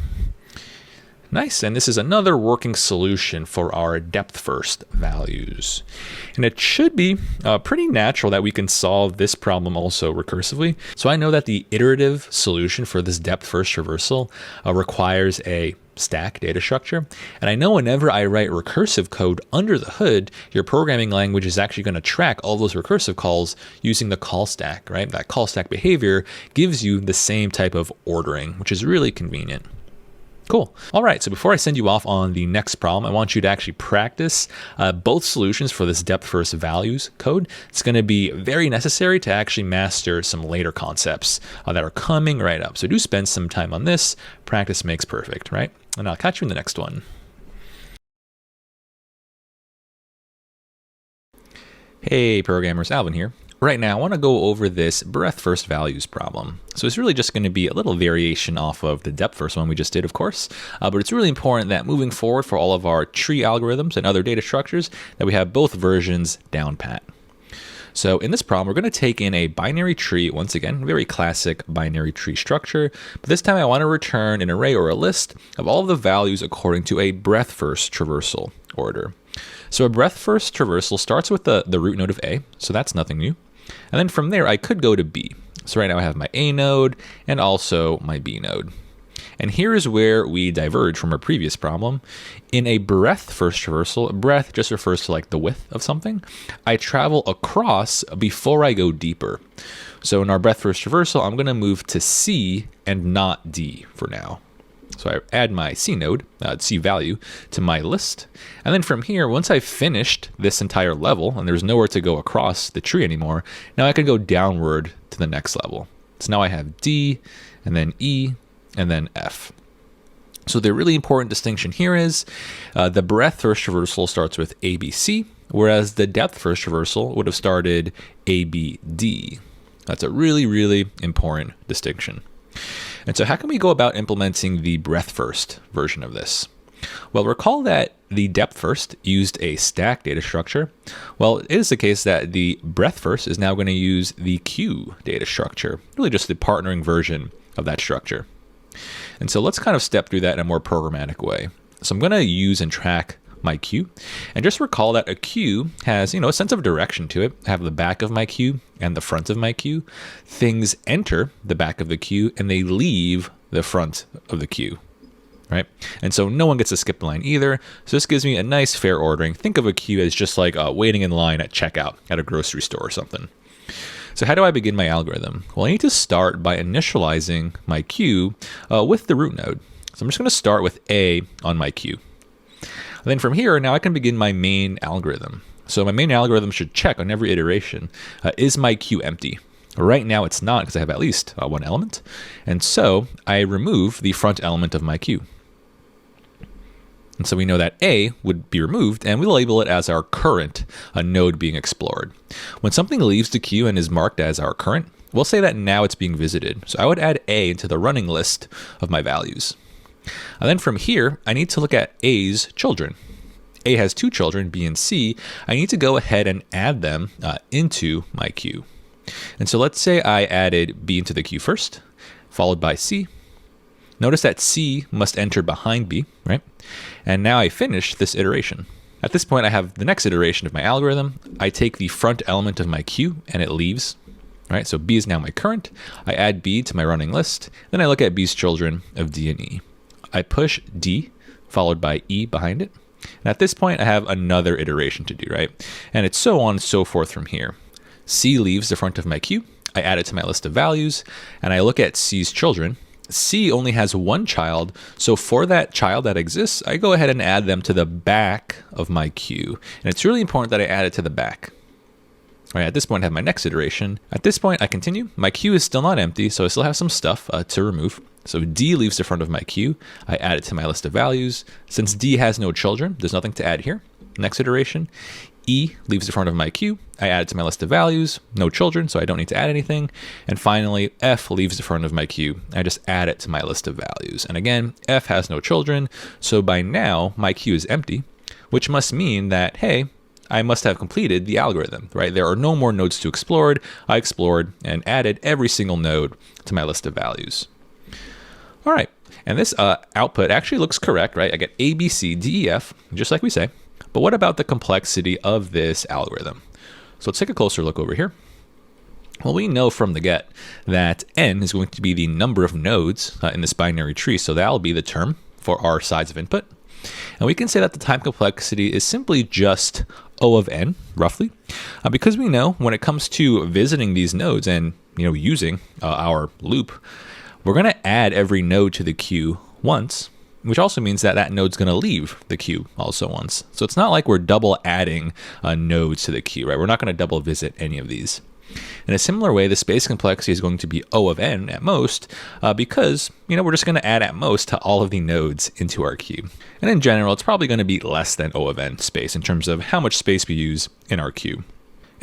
Nice, and this is another working solution for our depth first values. And it should be pretty natural that we can solve this problem also recursively. So I know that the iterative solution for this depth first traversal requires a stack data structure. And I know whenever I write recursive code under the hood, your programming language is actually going to track all those recursive calls using the call stack, right? That call stack behavior gives you the same type of ordering, which is really convenient. Cool. All right, so before I send you off on the next problem, I want you to actually practice both solutions for this depth first values code. It's going to be very necessary to actually master some later concepts that are coming right up. So do spend some time on this. Practice makes perfect, right? And I'll catch you in the next one. Hey programmers, Alvin here. Right now, I want to go over this breadth first values problem. So it's really just going to be a little variation off of the depth first one we just did, of course. But it's really important that moving forward for all of our tree algorithms and other data structures, that we have both versions down pat. So in this problem, we're going to take in a binary tree, once again, very classic binary tree structure. But this time I want to return an array or a list of all of the values according to a breadth first traversal order. So a breadth first traversal starts with the root node of A, so that's nothing new. And then from there, I could go to B. So right now I have my A node and also my B node. And here is where we diverge from our previous problem. In a breadth first traversal, breadth just refers to like the width of something. I travel across before I go deeper. So in our breadth first traversal, I'm going to move to C and not D for now. So I add my C node, C value, to my list. And then from here, once I've finished this entire level, and there's nowhere to go across the tree anymore, now I can go downward to the next level. So now I have D, and then E, and then F. So the really important distinction here is the breadth first traversal starts with ABC, whereas the depth first traversal would have started ABD. That's a really, really important distinction. And so how can we go about implementing the breadth first version of this? Well, recall that the depth first used a stack data structure. Well, it is the case that the breadth first is now going to use the queue data structure, really just the partnering version of that structure. And so let's kind of step through that in a more programmatic way. So I'm going to use and track my queue, and just recall that a queue has, a sense of direction to it. I have the back of my queue and the front of my queue. Things enter the back of the queue and they leave the front of the queue, right? And so no one gets to skip a line either. So this gives me a nice fair ordering. Think of a queue as just like waiting in line at checkout at a grocery store or something. So how do I begin my algorithm? Well, I need to start by initializing my queue with the root node. So I'm just going to start with A on my queue. And then from here, now I can begin my main algorithm. So my main algorithm should check on every iteration, is my queue empty? Right now it's not because I have at least one element. And so I remove the front element of my queue. And so we know that A would be removed, and we'll label it as our current node being explored. When something leaves the queue and is marked as our current, we'll say that now it's being visited. So I would add A into the running list of my values. And then from here, I need to look at A's children. A has two children, B and C. I need to go ahead and add them into my queue. And so let's say I added B into the queue first, followed by C. Notice that C must enter behind B, right? And now I finish this iteration. At this point, I have the next iteration of my algorithm. I take the front element of my queue and it leaves, right? So B is now my current. I add B to my running list. Then I look at B's children of D and E. I push D, followed by E behind it. And at this point, I have another iteration to do, right? And it's so on and so forth from here. C leaves the front of my queue. I add it to my list of values, and I look at C's children. C only has one child, so for that child that exists, I go ahead and add them to the back of my queue. And it's really important that I add it to the back. All right, at this point, I have my next iteration. At this point, I continue. My queue is still not empty, so I still have some stuff to remove. So D leaves the front of my queue. I add it to my list of values. Since D has no children, there's nothing to add here. Next iteration. E leaves the front of my queue. I add it to my list of values. No children, so I don't need to add anything. And finally, F leaves the front of my queue. I just add it to my list of values. And again, F has no children, so by now my queue is empty, which must mean that, hey, I must have completed the algorithm, right? There are no more nodes to explore. I explored and added every single node to my list of values. All right, and this output actually looks correct, right? I get A, B, C, D, E, F, just like we say. But what about the complexity of this algorithm? So let's take a closer look over here. Well, we know from the get that n is going to be the number of nodes in this binary tree, so that'll be the term for our size of input. And we can say that the time complexity is simply just O of n, roughly, because we know when it comes to visiting these nodes and using our loop, we're going to add every node to the queue once, which also means that that node's going to leave the queue also once. So it's not like we're double adding nodes to the queue, right? We're not going to double visit any of these. In a similar way, the space complexity is going to be O of n at most, because we're just going to add at most to all of the nodes into our queue. And in general, it's probably going to be less than O of n space in terms of how much space we use in our queue.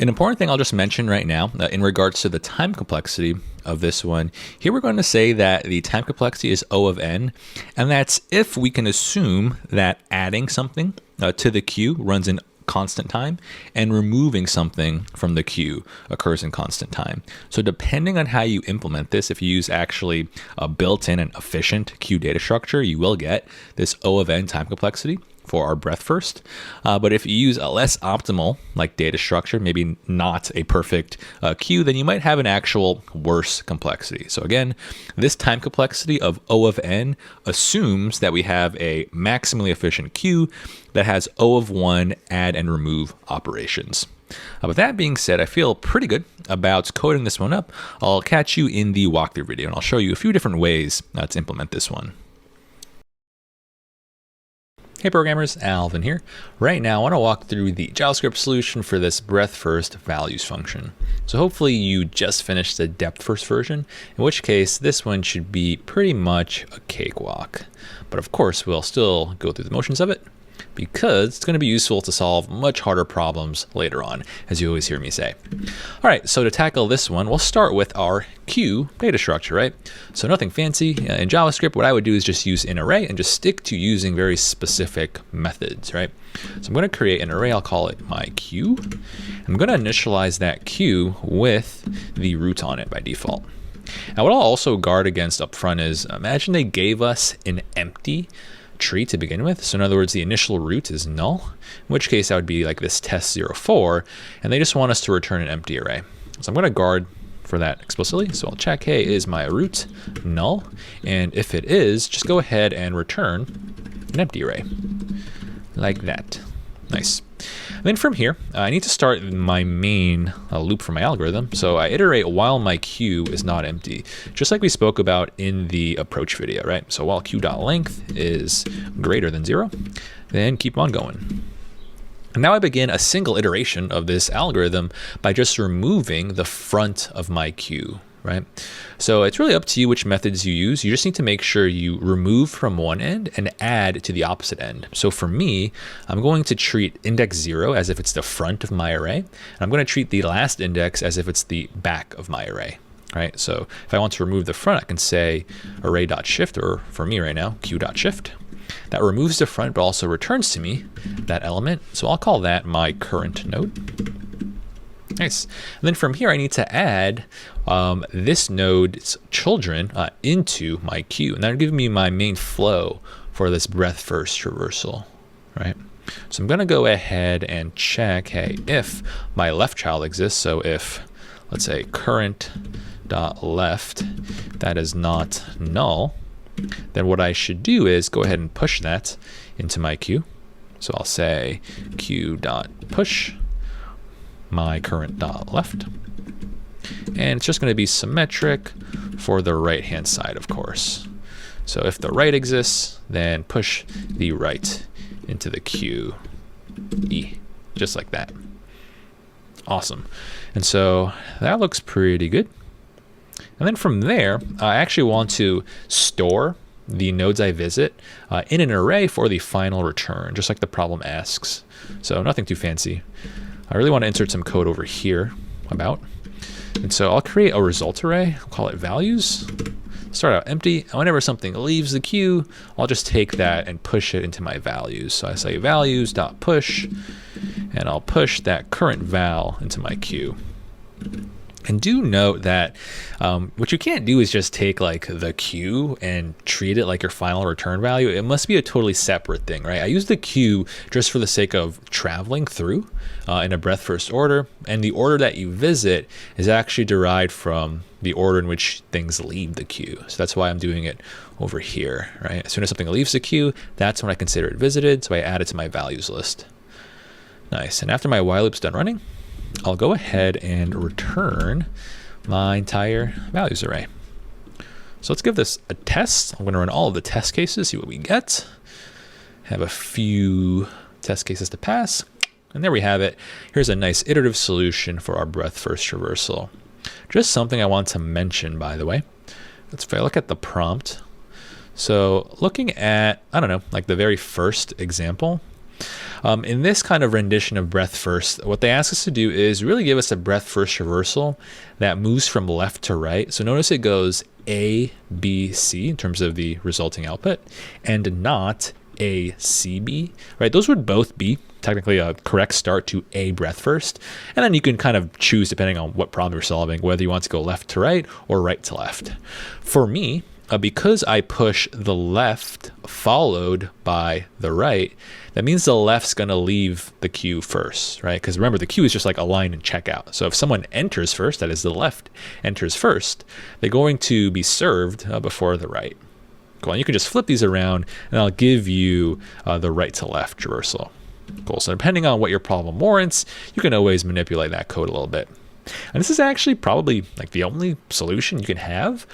An important thing I'll just mention right now in regards to the time complexity of this one, here we're going to say that the time complexity is O of n, and that's if we can assume that adding something to the queue runs in constant time and removing something from the queue occurs in constant time. So depending on how you implement this, if you use actually a built-in and efficient queue data structure, you will get this O of n time complexity for our breadth first. But if you use a less optimal data structure, maybe not a perfect queue, then you might have an actual worse complexity. So again, this time complexity of O of n assumes that we have a maximally efficient queue that has O of 1 add and remove operations. With that being said, I feel pretty good about coding this one up. I'll catch you in the walkthrough video, and I'll show you a few different ways to implement this one. Hey programmers, Alvin here. Right now I want to walk through the JavaScript solution for this breadth first values function. So hopefully you just finished the depth first version, in which case this one should be pretty much a cakewalk. But of course we'll still go through the motions of it, because it's going to be useful to solve much harder problems later on, as you always hear me say. All right, so to tackle this one, we'll start with our queue data structure, right? So nothing fancy. In JavaScript, what I would do is just use an array and just stick to using very specific methods, right? So I'm going to create an array. I'll call it my queue. I'm going to initialize that queue with the root on it by default. Now, what I'll also guard against up front is, imagine they gave us an empty tree to begin with. So in other words, the initial root is null, in which case that would be like this test04, and they just want us to return an empty array. So I'm going to guard for that explicitly. So I'll check, hey, is my root null? And if it is, just go ahead and return an empty array like that. Nice. And then from here, I need to start my main loop for my algorithm. So I iterate while my queue is not empty, just like we spoke about in the approach video, right? So while queue.length is greater than 0, then keep on going. And now I begin a single iteration of this algorithm by just removing the front of my queue, right? So it's really up to you which methods you use. You just need to make sure you remove from one end and add to the opposite end. So for me, I'm going to treat index 0 as if it's the front of my array. And I'm going to treat the last index as if it's the back of my array, right? So if I want to remove the front, I can say array.shift, or for me right now, queue.shift. That removes the front, but also returns to me that element. So I'll call that my current node. Nice. And then from here, I need to add this node's children into my queue. And that'll give me my main flow for this breadth first traversal, right? So I'm going to go ahead and check, hey, if my left child exists. So if, let's say, current.left, that is not null, then what I should do is go ahead and push that into my queue. So I'll say q.push my current dot left. And it's just going to be symmetric for the right-hand side, of course. So if the right exists, then push the right into the queue E, just like that. Awesome. And so that looks pretty good. And then from there, I actually want to store the nodes I visit in an array for the final return, just like the problem asks. So nothing too fancy. I really want to insert some code over here about. And so I'll create a result array, I'll call it values. Start out empty, and whenever something leaves the queue, I'll just take that and push it into my values. So I say values.push, and I'll push that current val into my queue. And do note that what you can't do is just take like the queue and treat it like your final return value. It must be a totally separate thing, right? I use the queue just for the sake of traveling through in a breadth first order, and the order that you visit is actually derived from the order in which things leave the queue. So that's why I'm doing it over here, right? As soon as something leaves the queue, that's when I consider it visited, so I add it to my values list. Nice, and after my while loop's done running, I'll go ahead and return my entire values array. So let's give this a test. I'm going to run all of the test cases, see what we get. Have a few test cases to pass. And there we have it. Here's a nice iterative solution for our breadth first traversal. Just something I want to mention, by the way. If I look at the prompt. So looking at, I don't know, like the very first example, in this kind of rendition of breadth first, what they ask us to do is really give us a breadth first traversal that moves from left to right. So notice it goes A, B, C in terms of the resulting output, and not A, C, B, right? Those would both be technically a correct start to a breadth first. And then you can kind of choose, depending on what problem you're solving, whether you want to go left to right or right to left. For me, because I push the left followed by the right, that means the left's going to leave the queue first, right? Because remember, the queue is just like a line in checkout. So if someone enters first, that is the left enters first, they're going to be served before the right. Cool. And you can just flip these around, and I'll give you the right to left traversal. Cool. So depending on what your problem warrants, you can always manipulate that code a little bit. And this is actually probably like the only solution you can have,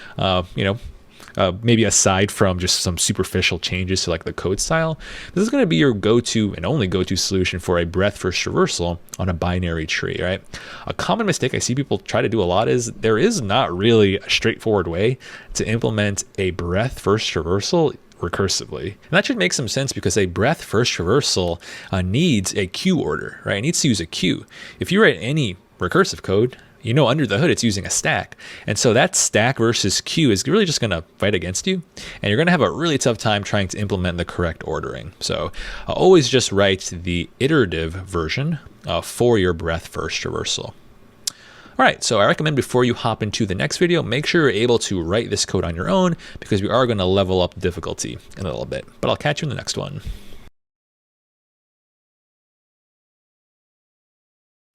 maybe aside from just some superficial changes to like the code style. This is going to be your go-to and only go-to solution for a breadth first traversal on a binary tree, right? A common mistake I see people try to do a lot is there is not really a straightforward way to implement a breadth first traversal recursively. And that should make some sense because a breadth first traversal needs a queue order, right? It needs to use a queue. If you write any recursive code, you know under the hood it's using a stack. And so that stack versus queue is really just going to fight against you. And you're going to have a really tough time trying to implement the correct ordering. So always just write the iterative version for your breadth first traversal. All right, so I recommend before you hop into the next video, make sure you're able to write this code on your own because we are going to level up the difficulty in a little bit. But I'll catch you in the next one.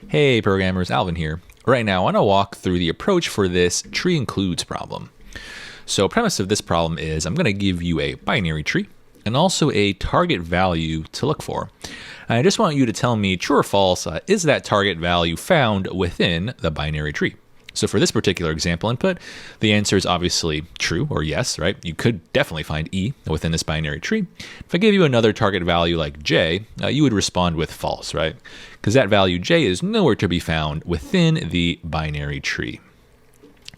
Hey programmers, Alvin here. Right now I want to walk through the approach for this tree includes problem. So premise of this problem is I'm going to give you a binary tree and also a target value to look for. And I just want you to tell me true or false, is that target value found within the binary tree? So for this particular example input, the answer is obviously true or yes, right? You could definitely find E within this binary tree. If I gave you another target value like J, you would respond with false, right? Because that value J is nowhere to be found within the binary tree.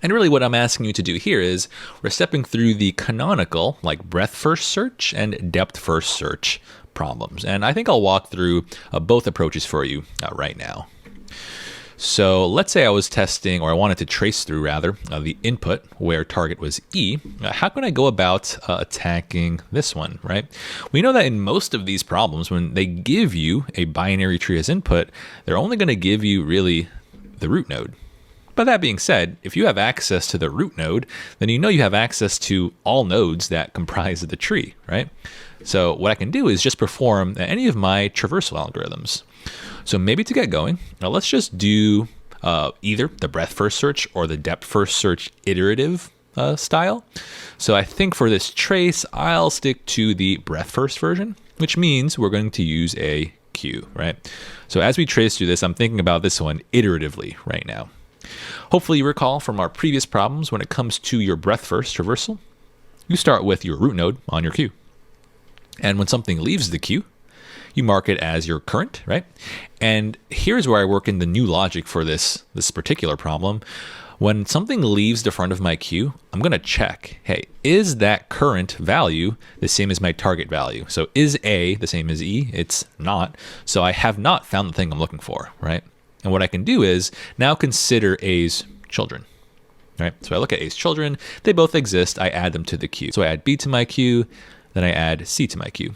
And really what I'm asking you to do here is we're stepping through the canonical, like breadth first search and depth first search problems. And I think I'll walk through both approaches for you right now. So let's say I was testing, or I wanted to trace through rather, the input where target was E. How can I go about attacking this one, right? We know that in most of these problems, when they give you a binary tree as input, they're only going to give you really the root node. But that being said, if you have access to the root node, then you know you have access to all nodes that comprise the tree, right? So what I can do is just perform any of my traversal algorithms. So maybe to get going, now let's just do either the breadth first search or the depth first search iterative style. So I think for this trace, I'll stick to the breadth first version. which means we're going to use a queue, right? So as we trace through this, I'm thinking about this one iteratively right now. Hopefully you recall from our previous problems, when it comes to your breadth first traversal, you start with your root node on your queue. And when something leaves the queue, you mark it as your current, right? And here's where I work in the new logic for this particular problem. When something leaves the front of my queue, I'm going to check, hey, is that current value the same as my target value? So is A the same as E? It's not. So I have not found the thing I'm looking for, right? And what I can do is now consider A's children, right? So I look at A's children. They both exist. I add them to the queue. So I add B to my queue, then I add C to my queue.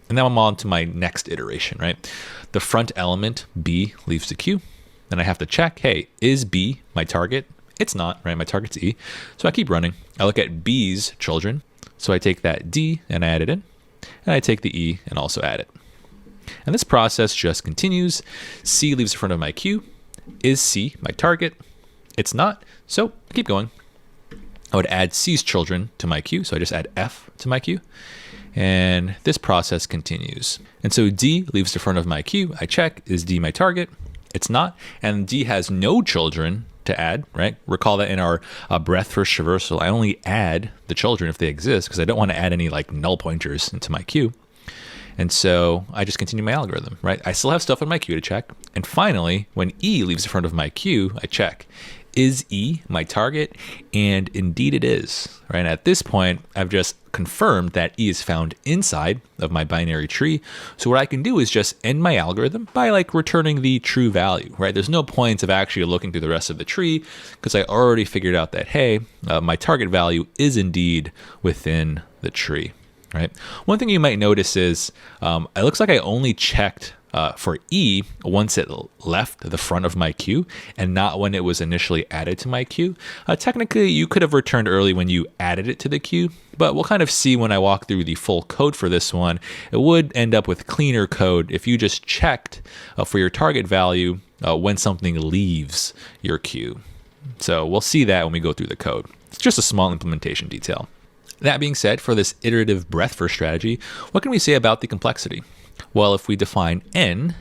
And now I'm on to my next iteration, right? The front element, B, leaves the queue. Then I have to check, hey, is B my target? It's not, right? My target's E. So I keep running. I look at B's children. So I take that D and I add it in. And I take the E and also add it. And this process just continues. C leaves the front of my queue. Is C my target? It's not. So I keep going. I would add C's children to my queue. So I just add F to my queue. And this process continues. And so D leaves the front of my queue. I check, is D my target? It's not. And D has no children to add, right? Recall that in our breadth first traversal, I only add the children if they exist because I don't want to add any like null pointers into my queue. And so I just continue my algorithm, right? I still have stuff in my queue to check. And finally, when E leaves the front of my queue, I check, is E my target? And indeed it is, right? At this point, I've just confirmed that E is found inside of my binary tree. So what I can do is just end my algorithm by like returning the true value, right? There's no point of actually looking through the rest of the tree because I already figured out that, hey, my target value is indeed within the tree, right? One thing you might notice is it looks like I only checked for E once it left the front of my queue and not when it was initially added to my queue. Technically, you could have returned early when you added it to the queue, but we'll kind of see when I walk through the full code for this one. It would end up with cleaner code if you just checked for your target value when something leaves your queue. So we'll see that when we go through the code. It's just a small implementation detail. That being said, for this iterative breadth first strategy, what can we say about the complexity? Well, if we define n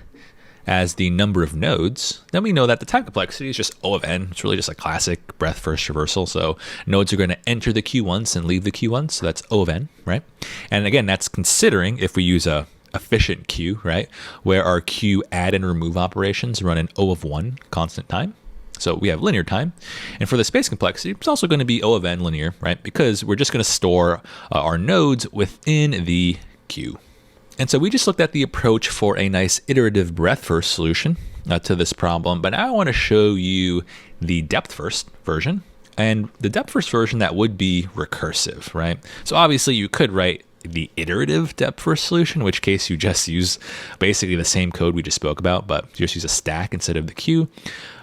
as the number of nodes, then we know that the time complexity is just O of n. It's really just a classic breadth first traversal. So nodes are going to enter the queue once and leave the queue once. So that's O of n, right? And again, that's considering if we use a efficient queue, right? Where our queue add and remove operations run in O of 1 constant time. So we have linear time. And for the space complexity, it's also going to be O of n linear, right? Because we're just going to store our nodes within the queue. And so we just looked at the approach for a nice iterative breadth first solution to this problem. But now I want to show you the depth first version. And the depth first version that would be recursive, right? So obviously you could write the iterative depth first solution, in which case you just use basically the same code we just spoke about, but you just use a stack instead of the queue.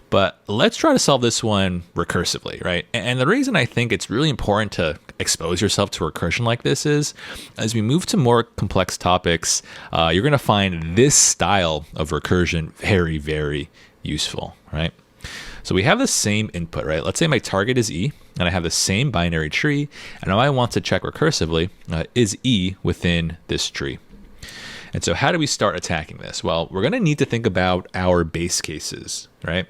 But let's try to solve this one recursively, right? And the reason I think it's really important to expose yourself to recursion like this is, as we move to more complex topics, you're going to find this style of recursion very, very useful, right? So we have the same input, right? Let's say my target is E, and I have the same binary tree, and now I want to check recursively, is E within this tree? And so how do we start attacking this? Well, we're going to need to think about our base cases, right?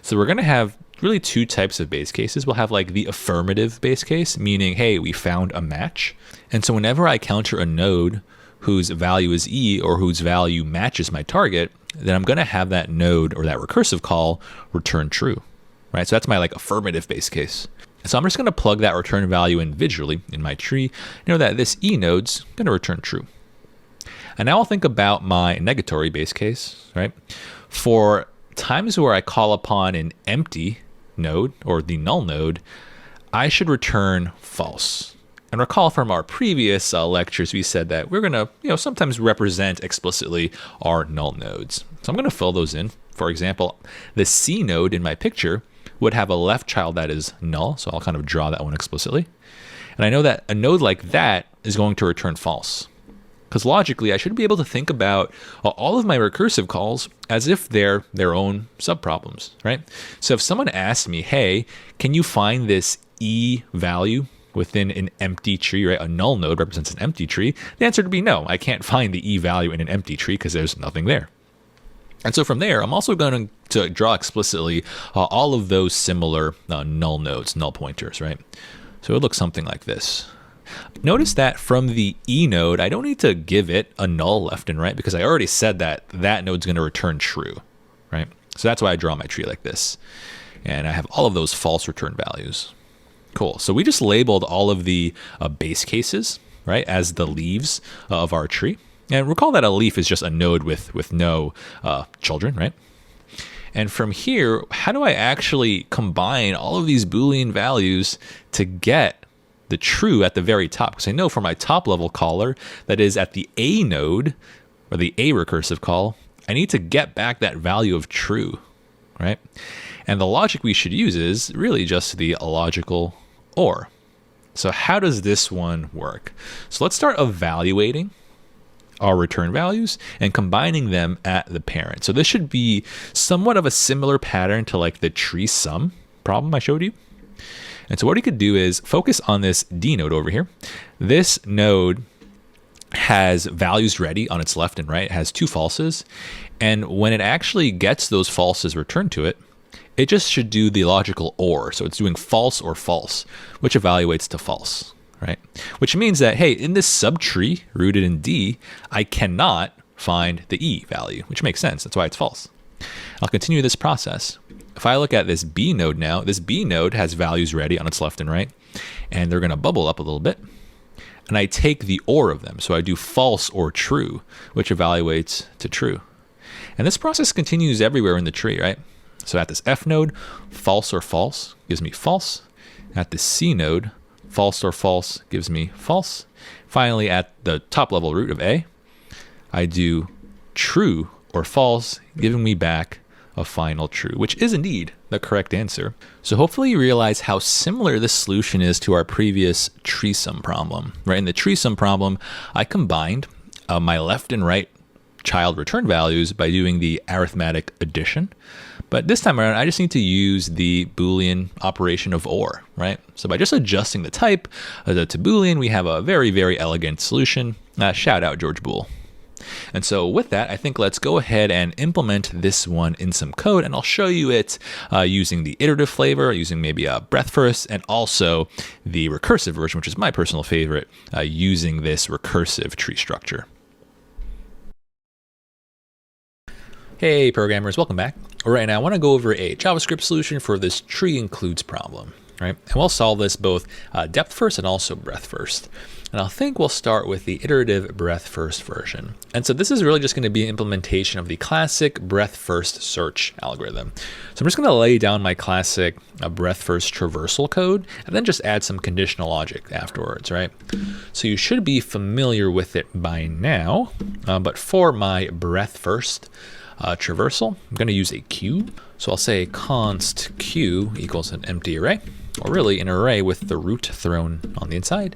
So we're going to have really two types of base cases. We'll have like the affirmative base case, meaning, hey, we found a match. And so whenever I counter a node whose value is E or whose value matches my target, then I'm going to have that node or that recursive call return true, right? So that's my like affirmative base case. So I'm just going to plug that return value individually in my tree. You know that this E node's going to return true. And now I'll think about my negatory base case, right? For times where I call upon an empty node or the null node, I should return false. And recall from our previous lectures, we said that we're going to, sometimes represent explicitly our null nodes. So I'm going to fill those in. For example, the C node in my picture would have a left child that is null. So I'll kind of draw that one explicitly. And I know that a node like that is going to return false. Because logically, I should be able to think about all of my recursive calls as if they're their own subproblems, right? So if someone asked me, hey, can you find this E value within an empty tree, right? A null node represents an empty tree. The answer would be no. I can't find the E value in an empty tree because there's nothing there. And so from there, I'm also going to draw explicitly all of those similar null nodes, null pointers, right? So it looks something like this. Notice that from the E node, I don't need to give it a null left and right because I already said that that node's going to return true, right? So that's why I draw my tree like this. And I have all of those false return values. Cool. So we just labeled all of the base cases, right, as the leaves of our tree. And recall that a leaf is just a node with no children, right? And from here, how do I actually combine all of these Boolean values to get the true at the very top? Because I know for my top level caller, that is at the A node, or the A recursive call, I need to get back that value of true, right? And the logic we should use is really just the logical OR. So how does this one work? So let's start evaluating our return values and combining them at the parent. So this should be somewhat of a similar pattern to like the tree sum problem I showed you. And so what you could do is focus on this D node over here. This node has values ready on its left and right. It has two falses. And when it actually gets those falses returned to it, it just should do the logical OR. So it's doing false or false, which evaluates to false. Right? Which means that, hey, in this subtree rooted in D, I cannot find the E value, which makes sense. That's why it's false. I'll continue this process. If I look at this B node now, this B node has values ready on its left and right, and they're going to bubble up a little bit. And I take the OR of them. So I do false or true, which evaluates to true. And this process continues everywhere in the tree, right? So at this F node, false or false gives me false. At the C node, false or false gives me false. Finally, at the top level root of A, I do true or false, giving me back a final true, which is indeed the correct answer. So hopefully you realize how similar this solution is to our previous tree sum problem, right? In the tree sum problem, I combined my left and right child return values by doing the arithmetic addition. But this time around, I just need to use the Boolean operation of OR, right? So by just adjusting the type to Boolean, we have a very, very elegant solution. Shout out George Boole. And so with that, I think let's go ahead and implement this one in some code, and I'll show you it using the iterative flavor, using maybe a breadth first, and also the recursive version, which is my personal favorite, using this recursive tree structure. Hey programmers, welcome back. All right, now I want to go over a JavaScript solution for this tree includes problem, right? And we'll solve this both depth first and also breadth first. And I think we'll start with the iterative breadth first version. And so this is really just going to be an implementation of the classic breadth first search algorithm. So I'm just going to lay down my classic breadth first traversal code and then just add some conditional logic afterwards, right? So you should be familiar with it by now, but for my breadth first traversal, I'm going to use a queue. So I'll say const queue equals an empty array, or really an array with the root thrown on the inside.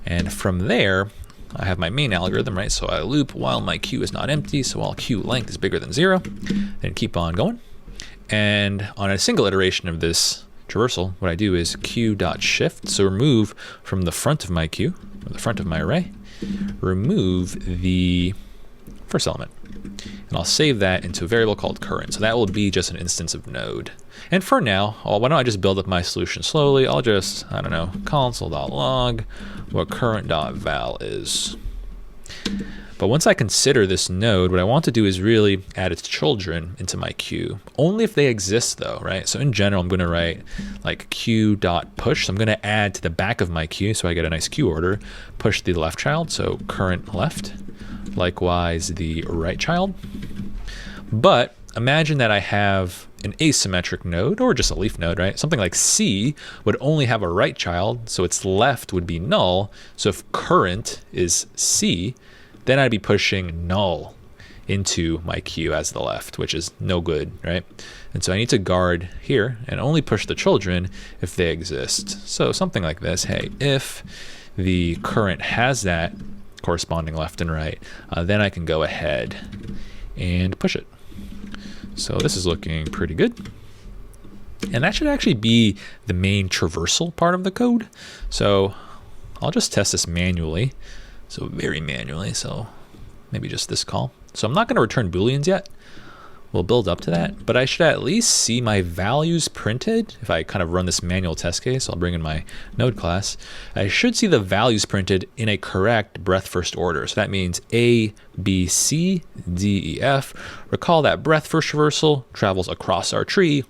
And from there, I have my main algorithm, right? So I loop while my queue is not empty, so while queue length is bigger than 0, then keep on going. And on a single iteration of this traversal, what I do is queue.shift, so remove from the front of my queue, or the front of my array, remove the first element. And I'll save that into a variable called current. So that will be just an instance of node. And for now, why don't I just build up my solution slowly? I'll just, I don't know, console.log what current.val is. But once I consider this node, what I want to do is really add its children into my queue. Only if they exist though, right? So in general, I'm going to write like queue.push. So I'm going to add to the back of my queue so I get a nice queue order, push the left child, so current left. Likewise, the right child. But imagine that I have an asymmetric node or just a leaf node, right? Something like C would only have a right child, so its left would be null. So if current is C, then I'd be pushing null into my queue as the left, which is no good, right? And so I need to guard here and only push the children if they exist. So something like this, hey, if the current has that corresponding left and right, then I can go ahead and push it. So this is looking pretty good. And that should actually be the main traversal part of the code. So I'll just test this manually. So very manually. So maybe just this call. So I'm not going to return Booleans yet. We'll build up to that, but I should at least see my values printed. If I kind of run this manual test case, I'll bring in my node class. I should see the values printed in a correct breadth first order. So that means A, B, C, D, E, F. Recall that breadth first traversal travels across our tree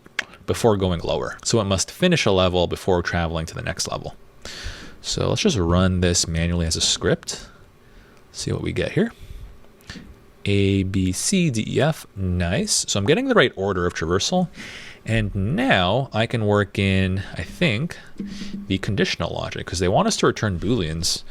before going lower. So it must finish a level before traveling to the next level. So let's just run this manually as a script. See what we get here. A, B, C, D, E, F. Nice. So I'm getting the right order of traversal. And now I can work in, I think, the conditional logic, because they want us to return Booleans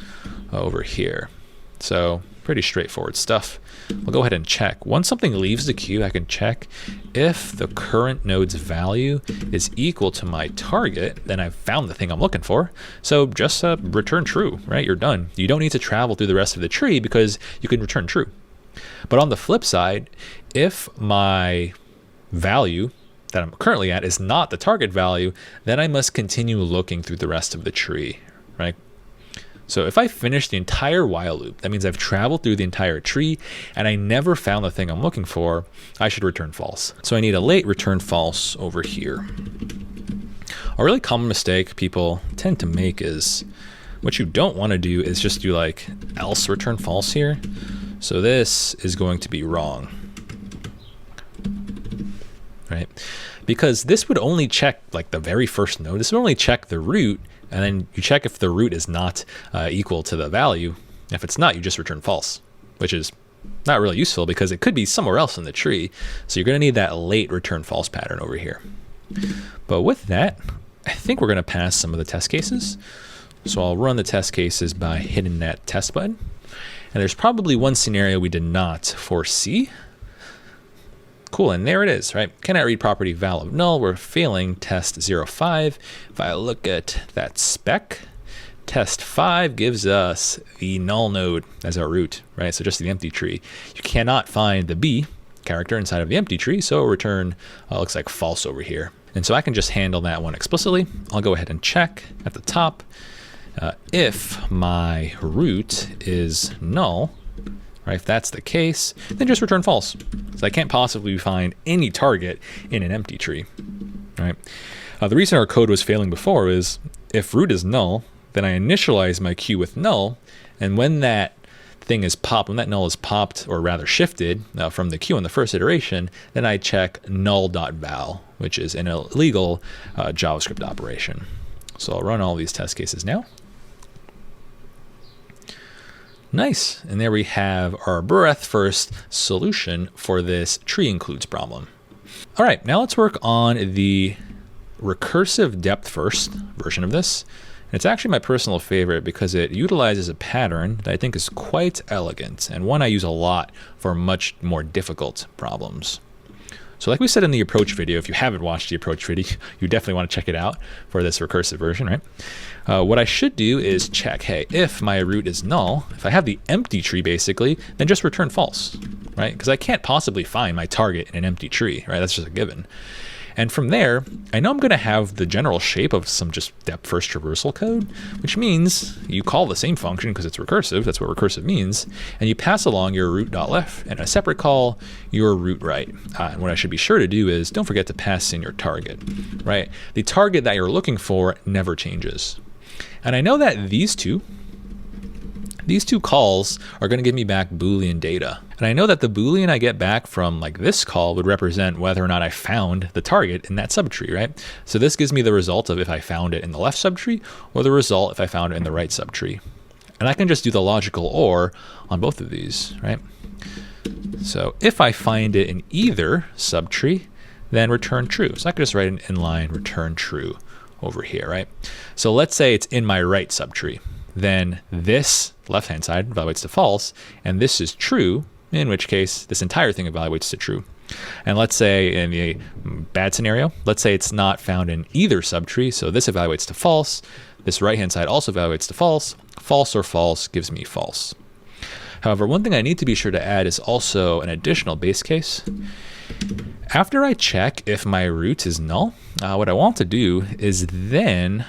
over here. So pretty straightforward stuff. We'll go ahead and check. Once something leaves the queue, I can check if the current node's value is equal to my target, then I've found the thing I'm looking for. So just return true, right? You're done. You don't need to travel through the rest of the tree because you can return true. But on the flip side, if my value that I'm currently at is not the target value, then I must continue looking through the rest of the tree, right? So if I finish the entire while loop, that means I've traveled through the entire tree and I never found the thing I'm looking for, I should return false. So I need a late return false over here. A really common mistake people tend to make is what you don't want to do is just do like else return false here. So this is going to be wrong, right? Because this would only check like the very first node. This would only check the root, and then you check if the root is not equal to the value. If it's not, you just return false, which is not really useful because it could be somewhere else in the tree. So you're going to need that late return false pattern over here. But with that, I think we're going to pass some of the test cases. So I'll run the test cases by hitting that test button. And there's probably one scenario we did not foresee. Cool, and there it is, right? Cannot read property val of null. We're failing test 05. If I look at that spec, test 5 gives us the null node as our root, right? So just the empty tree. You cannot find the B character inside of the empty tree, so return looks like false over here. And so I can just handle that one explicitly. I'll go ahead and check at the top. If my root is null, right, if that's the case, then just return false. So I can't possibly find any target in an empty tree, right? The reason our code was failing before is if root is null, then I initialize my queue with null, and when that thing is popped, when that null is popped, or rather shifted from the queue in the first iteration, then I check null.val, which is an illegal JavaScript operation. So I'll run all these test cases now. Nice, and there we have our breadth first solution for this tree includes problem. All right, now let's work on the recursive depth first version of this. And it's actually my personal favorite because it utilizes a pattern that I think is quite elegant and one I use a lot for much more difficult problems. So like we said in the approach video, if you haven't watched the approach video, you definitely want to check it out for this recursive version, right? What I should do is check, hey, if my root is null, if I have the empty tree basically, then just return false, right? Because I can't possibly find my target in an empty tree, right? That's just a given. And from there, I know I'm going to have the general shape of some just depth first traversal code, which means you call the same function because it's recursive. That's what recursive means. And you pass along your root.left and a separate call your root right. And what I should be sure to do is don't forget to pass in your target, right? The target that you're looking for never changes. And I know that these two calls are going to give me back Boolean data. And I know that the Boolean I get back from like this call would represent whether or not I found the target in that subtree, right? So this gives me the result of if I found it in the left subtree or the result if I found it in the right subtree. And I can just do the logical OR on both of these, right? So if I find it in either subtree, then return true. So I could just write an inline return true over here, right? So let's say it's in my right subtree. Then this left-hand side evaluates to false, and this is true, in which case this entire thing evaluates to true. And let's say in the bad scenario, let's say it's not found in either subtree, so this evaluates to false, this right-hand side also evaluates to false, false or false gives me false. However, one thing I need to be sure to add is also an additional base case. After I check if my root is null, what I want to do is then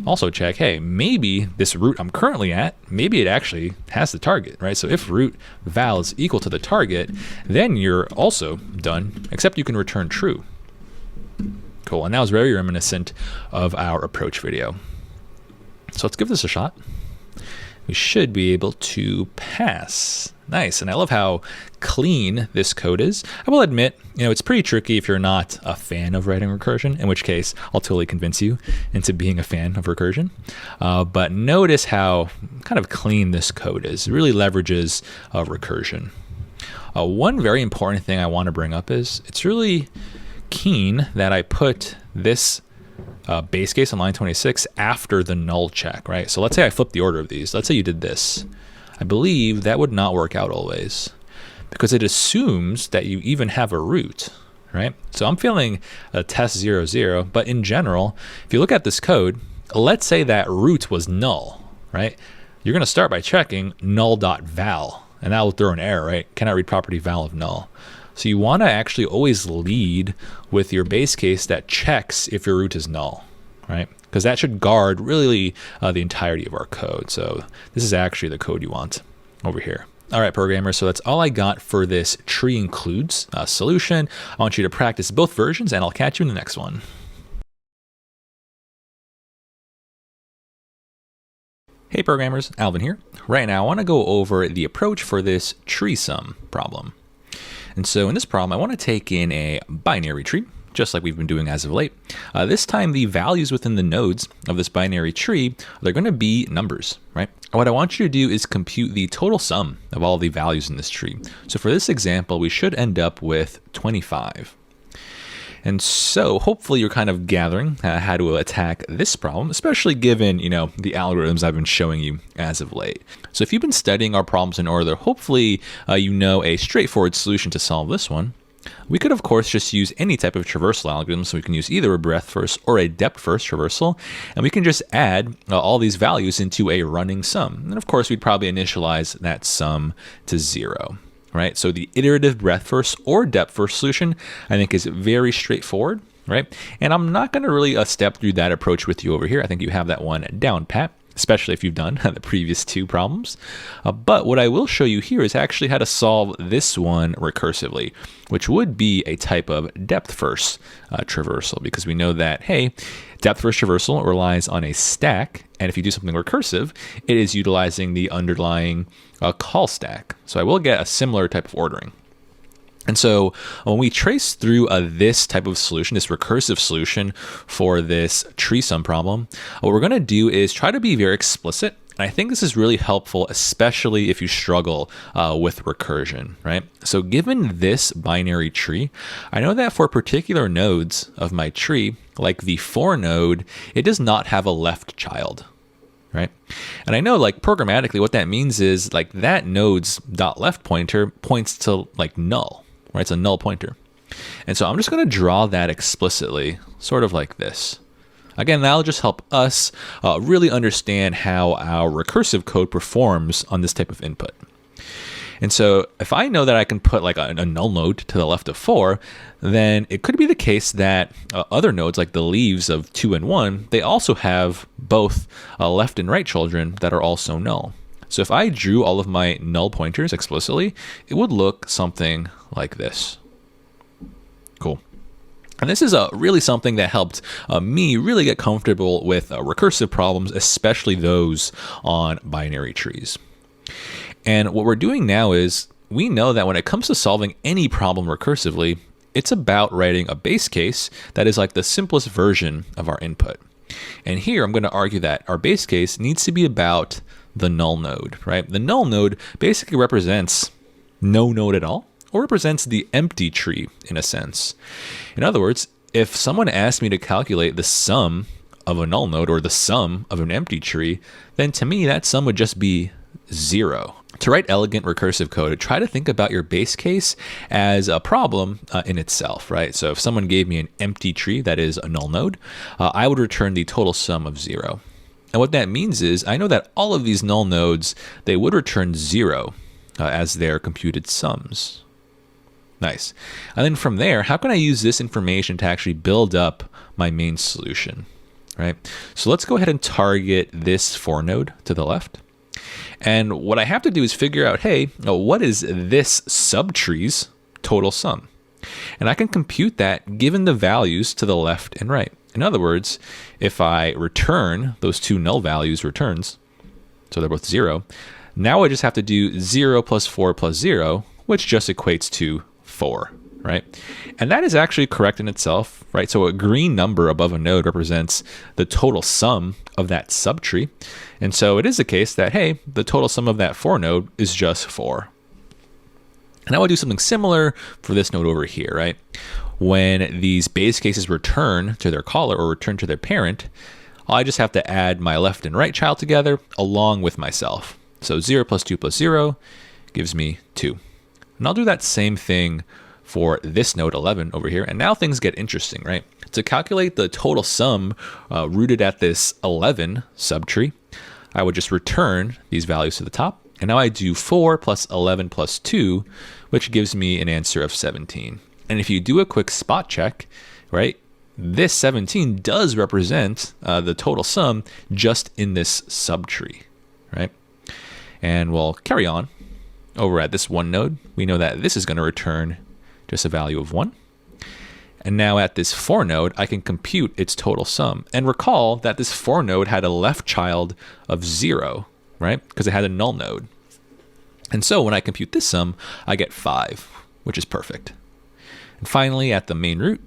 also check, hey, maybe this root I'm currently at, maybe it actually has the target, right? So if root val is equal to the target, then you're also done, except you can return true. Cool, and that was very reminiscent of our approach video. So let's give this a shot. We should be able to pass. Nice, and I love how clean this code is. I will admit, it's pretty tricky if you're not a fan of writing recursion, in which case I'll totally convince you into being a fan of recursion. But notice how kind of clean this code is. It really leverages recursion. One very important thing I want to bring up is it's really keen that I put this base case on line 26 after the null check, right? So let's say I flip the order of these. Let's say you did this. I believe that would not work out always because it assumes that you even have a root, right? So I'm feeling a test 0, 0, but in general, if you look at this code, let's say that root was null, right? You're going to start by checking null.val, and that will throw an error, right? Cannot read property val of null. So you want to actually always lead with your base case that checks if your root is null, right? Because that should guard really the entirety of our code. So this is actually the code you want over here. All right, programmers, so that's all I got for this tree includes solution. I want you to practice both versions, and I'll catch you in the next one. Hey programmers, Alvin here. Right now I want to go over the approach for this tree sum problem. And so in this problem, I want to take in a binary tree, just like we've been doing as of late. This time, the values within the nodes of this binary tree, they're going to be numbers, right? What I want you to do is compute the total sum of all the values in this tree. So for this example, we should end up with 25. And so hopefully you're kind of gathering how to attack this problem, especially given, the algorithms I've been showing you as of late. So if you've been studying our problems in order, hopefully you know a straightforward solution to solve this one. We could, of course, just use any type of traversal algorithm. So we can use either a breadth first or a depth first traversal, and we can just add all these values into a running sum. And of course, we'd probably initialize that sum to 0. Right, so the iterative breadth first or depth first solution, I think, is very straightforward, right? And I'm not going to really step through that approach with you over here. I think you have that one down pat, especially if you've done the previous two problems. But what I will show you here is actually how to solve this one recursively, which would be a type of depth first traversal, because we know that, hey, depth first traversal relies on a stack, and if you do something recursive, it is utilizing the underlying call stack. So I will get a similar type of ordering. And so when we trace through this type of solution, this recursive solution for this tree sum problem, what we're going to do is try to be very explicit. And I think this is really helpful, especially if you struggle with recursion, right? So given this binary tree, I know that for particular nodes of my tree, like the 4 node, it does not have a left child, right? And I know, like, programmatically what that means is like that node's .left pointer points to like null, right? It's a null pointer. And so I'm just going to draw that explicitly, sort of like this. Again, that'll just help us really understand how our recursive code performs on this type of input. And so if I know that I can put like a null node to the left of 4, then it could be the case that other nodes, like the leaves of 2 and 1, they also have both left and right children that are also null. So if I drew all of my null pointers explicitly, it would look something like this. Cool. And this is really something that helped me really get comfortable with recursive problems, especially those on binary trees. And what we're doing now is we know that when it comes to solving any problem recursively, it's about writing a base case that is like the simplest version of our input. And here I'm going to argue that our base case needs to be about the null node, right? The null node basically represents no node at all, or represents the empty tree in a sense. In other words, if someone asked me to calculate the sum of a null node or the sum of an empty tree, then to me that sum would just be 0. To write elegant recursive code, try to think about your base case as a problem in itself, right? So if someone gave me an empty tree that is a null node, I would return the total sum of 0. And what that means is I know that all of these null nodes, they would return 0 as their computed sums. Nice. And then from there, how can I use this information to actually build up my main solution, right? So let's go ahead and target this for node to the left. And what I have to do is figure out, hey, what is this subtree's total sum? And I can compute that given the values to the left and right. In other words, if I return those two null values returns, so they're both 0, now I just have to do 0 plus 4 plus 0, which just equates to 4, right? And that is actually correct in itself, right? So a green number above a node represents the total sum of that subtree. And so it is the case that, hey, the total sum of that for node is just 4. And I would do something similar for this node over here, right? When these base cases return to their caller or return to their parent, I just have to add my left and right child together along with myself. So 0 plus 2 plus 0 gives me 2. And I'll do that same thing for this node 11 over here. And now things get interesting, right? To calculate the total sum rooted at this 11 subtree, I would just return these values to the top. And now I do 4 plus 11 plus 2, which gives me an answer of 17. And if you do a quick spot check, right, this 17 does represent the total sum just in this subtree, right? And we'll carry on. Over at this one node, we know that this is going to return just a value of 1. And now at this for node, I can compute its total sum. And recall that this for node had a left child of 0, right? Because it had a null node. And so when I compute this sum, I get 5, which is perfect. And finally, at the main root,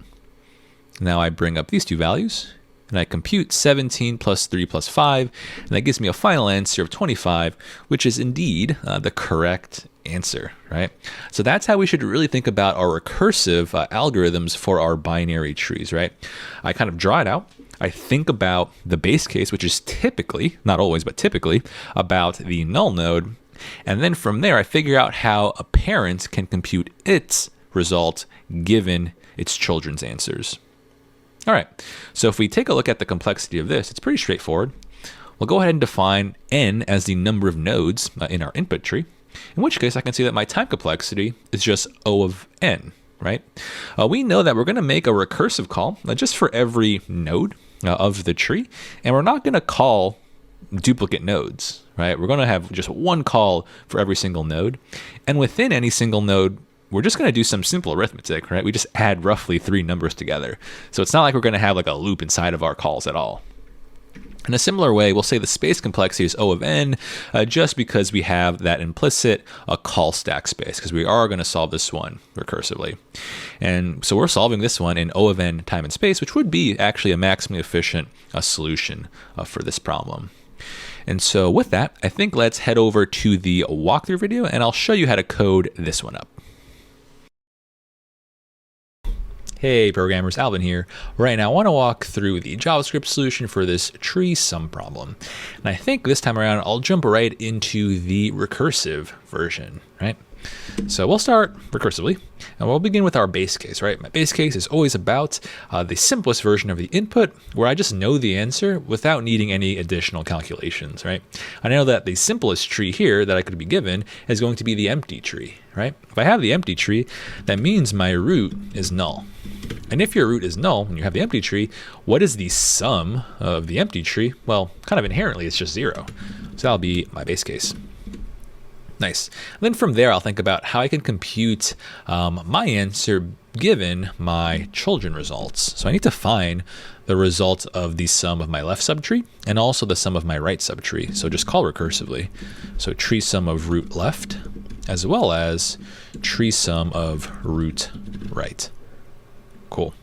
now I bring up these two values, and I compute 17 plus 3 plus 5, and that gives me a final answer of 25, which is indeed the correct answer, right? So that's how we should really think about our recursive algorithms for our binary trees, right? I kind of draw it out. I think about the base case, which is typically, not always, but typically, about the null node. And then from there, I figure out how a parent can compute its result given its children's answers. All right, so if we take a look at the complexity of this, it's pretty straightforward. We'll go ahead and define n as the number of nodes in our input tree, in which case I can see that my time complexity is just O of n, right? We know that we're going to make a recursive call just for every node of the tree, and we're not going to call duplicate nodes, right? We're going to have just one call for every single node, and within any single node, we're just going to do some simple arithmetic, right? We just add roughly 3 numbers together. So it's not like we're going to have like a loop inside of our calls at all. In a similar way, we'll say the space complexity is O of n just because we have that implicit call stack space, because we are going to solve this one recursively. And so we're solving this one in O of n time and space, which would be actually a maximally efficient solution for this problem. And so with that, I think let's head over to the walkthrough video, and I'll show you how to code this one up. Hey programmers, Alvin here. Right now I want to walk through the JavaScript solution for this tree sum problem. And I think this time around I'll jump right into the recursive version, right? So we'll start recursively, and we'll begin with our base case, right? My base case is always about the simplest version of the input, where I just know the answer without needing any additional calculations, right? I know that the simplest tree here that I could be given is going to be the empty tree, right? If I have the empty tree, that means my root is null. And if your root is null and you have the empty tree, what is the sum of the empty tree? Well, kind of inherently, it's just 0. So that'll be my base case. Nice. And then from there, I'll think about how I can compute my answer given my children results. So I need to find the result of the sum of my left subtree and also the sum of my right subtree. So just call recursively. So tree sum of root left as well as tree sum of root right. Cool.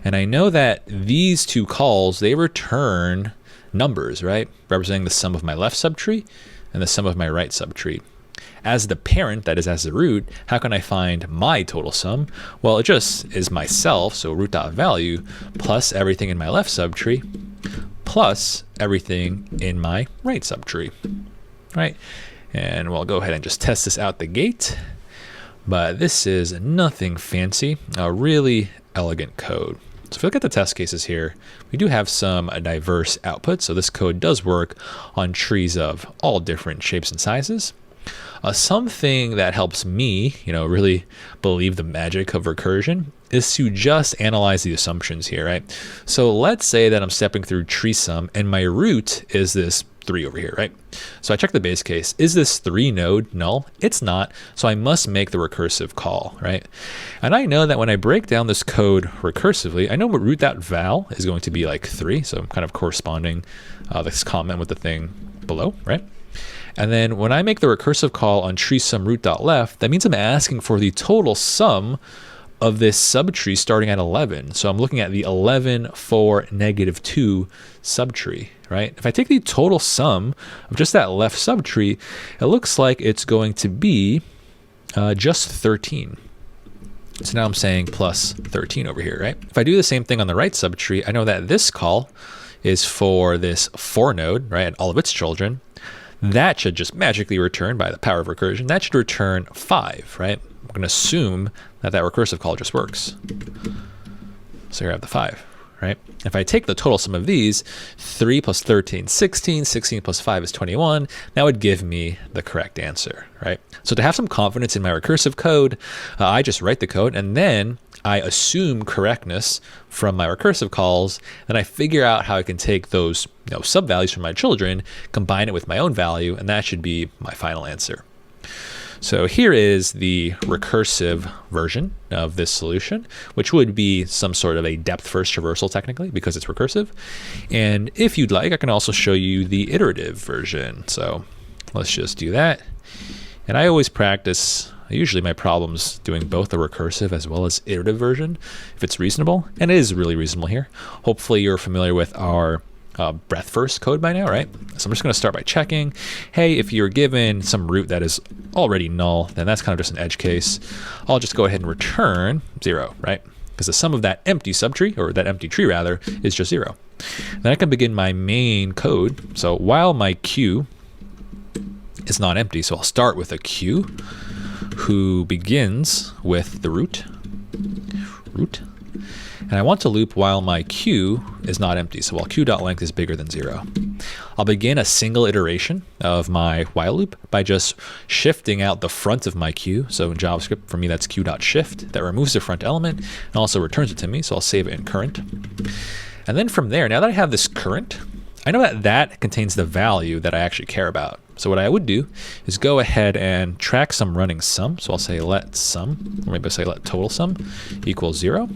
And I know that these two calls, they return numbers, right? Representing the sum of my left subtree and the sum of my right subtree. As the parent, that is as the root, how can I find my total sum? Well, it just is myself, so root.value, plus everything in my left subtree, plus everything in my right subtree, right? And we'll go ahead and just test this out the gate. But this is nothing fancy, a really elegant code. So if you look at the test cases here, we do have some diverse outputs. So this code does work on trees of all different shapes and sizes. Something that helps me, really believe the magic of recursion is to just analyze the assumptions here, right? So let's say that I'm stepping through tree sum and my root is this 3 over here, right? So I check the base case. Is this 3 node null? It's not, so I must make the recursive call, right? And I know that when I break down this code recursively, I know what root.val is going to be like 3, so I'm kind of corresponding this comment with the thing below, right? And then when I make the recursive call on tree sum root.left, that means I'm asking for the total sum of this subtree starting at 11. So I'm looking at the 11, 4, -2 subtree, right? If I take the total sum of just that left subtree, it looks like it's going to be just 13. So now I'm saying plus 13 over here, right? If I do the same thing on the right subtree, I know that this call is for this 4 node, right, and all of its children. That should just magically return, by the power of recursion, that should return 5, right? I'm going to assume that recursive call just works. So here I have the 5, right? If I take the total sum of these, 3 plus 13, 16, 16 plus 5 is 21, that would give me the correct answer, right? So to have some confidence in my recursive code, I just write the code and then I assume correctness from my recursive calls, and I figure out how I can take those sub values from my children, combine it with my own value, and that should be my final answer. So here is the recursive version of this solution, which would be some sort of a depth first traversal technically because it's recursive. And if you'd like, I can also show you the iterative version. So let's just do that. And I always practice usually my problems doing both the recursive as well as iterative version if it's reasonable, and it is really reasonable here. Hopefully you're familiar with our breadth first code by now, right? So I'm just going to start by checking, hey, if you're given some root that is already null, then that's kind of just an edge case. I'll just go ahead and return 0, right? Because the sum of that empty subtree, or that empty tree rather, is just 0. Then I can begin my main code. So while my queue is not empty, so I'll start with a queue who begins with the root, and I want to loop while my queue is not empty, so while queue.length is bigger than 0. I'll begin a single iteration of my while loop by just shifting out the front of my queue. So in JavaScript, for me, that's queue.shift. That removes the front element and also returns it to me, so I'll save it in current. And then from there, now that I have this current, I know that that contains the value that I actually care about. So what I would do is go ahead and track some running sum. So I'll say let sum, or maybe I'll say let total sum equals 0.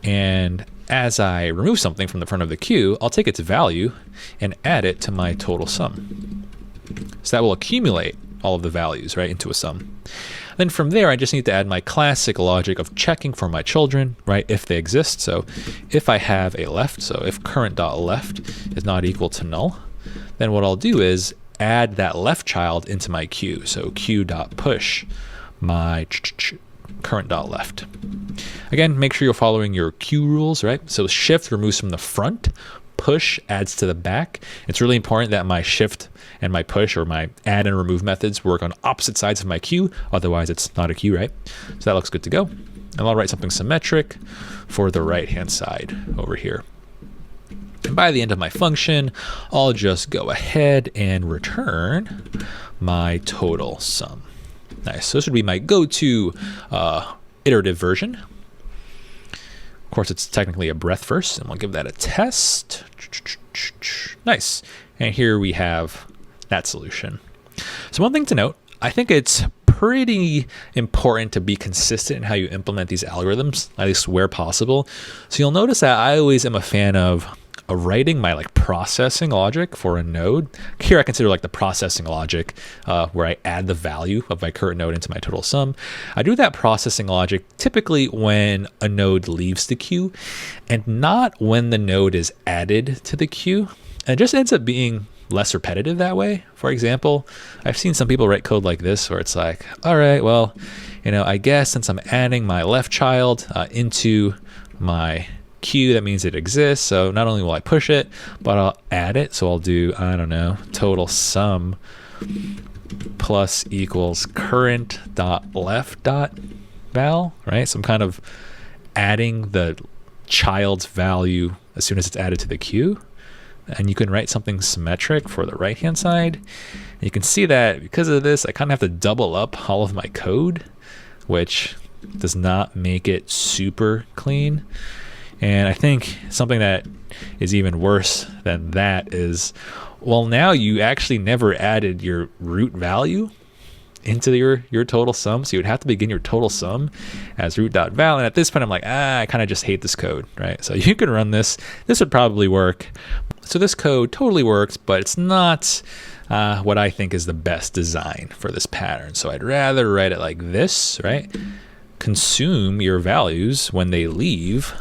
And as I remove something from the front of the queue, I'll take its value and add it to my total sum. So that will accumulate all of the values, right, into a sum. Then from there, I just need to add my classic logic of checking for my children, right, if they exist. So if I have a left, so if current.left is not equal to null, then what I'll do is add that left child into my queue. So queue.push my current.left. Again, make sure you're following your queue rules, right? So shift removes from the front, push adds to the back. It's really important that my shift and my push, or my add and remove methods, work on opposite sides of my queue. Otherwise, it's not a queue, right? So that looks good to go. And I'll write something symmetric for the right-hand side over here. And by the end of my function, I'll just go ahead and return my total sum. Nice. So this would be my go-to iterative version. Of course, it's technically a breadth first, and we'll give that a test. Nice. And here we have that solution. So one thing to note, I think it's pretty important to be consistent in how you implement these algorithms, at least where possible. So you'll notice that I always am a fan of writing my processing logic for a node. Here I consider the processing logic where I add the value of my current node into my total sum. I do that processing logic typically when a node leaves the queue and not when the node is added to the queue. And it just ends up being less repetitive that way. For example, I've seen some people write code like this where it's like, all right, well, I guess since I'm adding my left child into my queue, that means it exists. So not only will I push it, but I'll add it. So I'll do, I don't know, total sum plus equals current.left.val, right? So I'm kind of adding the child's value as soon as it's added to the queue. And you can write something symmetric for the right-hand side. And you can see that because of this, I kind of have to double up all of my code, which does not make it super clean. And I think something that is even worse than that is, well, now you actually never added your root value into your total sum. So you would have to begin your total sum as root.val. And at this point, I'm like, I kind of just hate this code, right? So you can run this. This would probably work. So this code totally works, but it's not what I think is the best design for this pattern. So I'd rather write it like this, right? Consume your values when they leave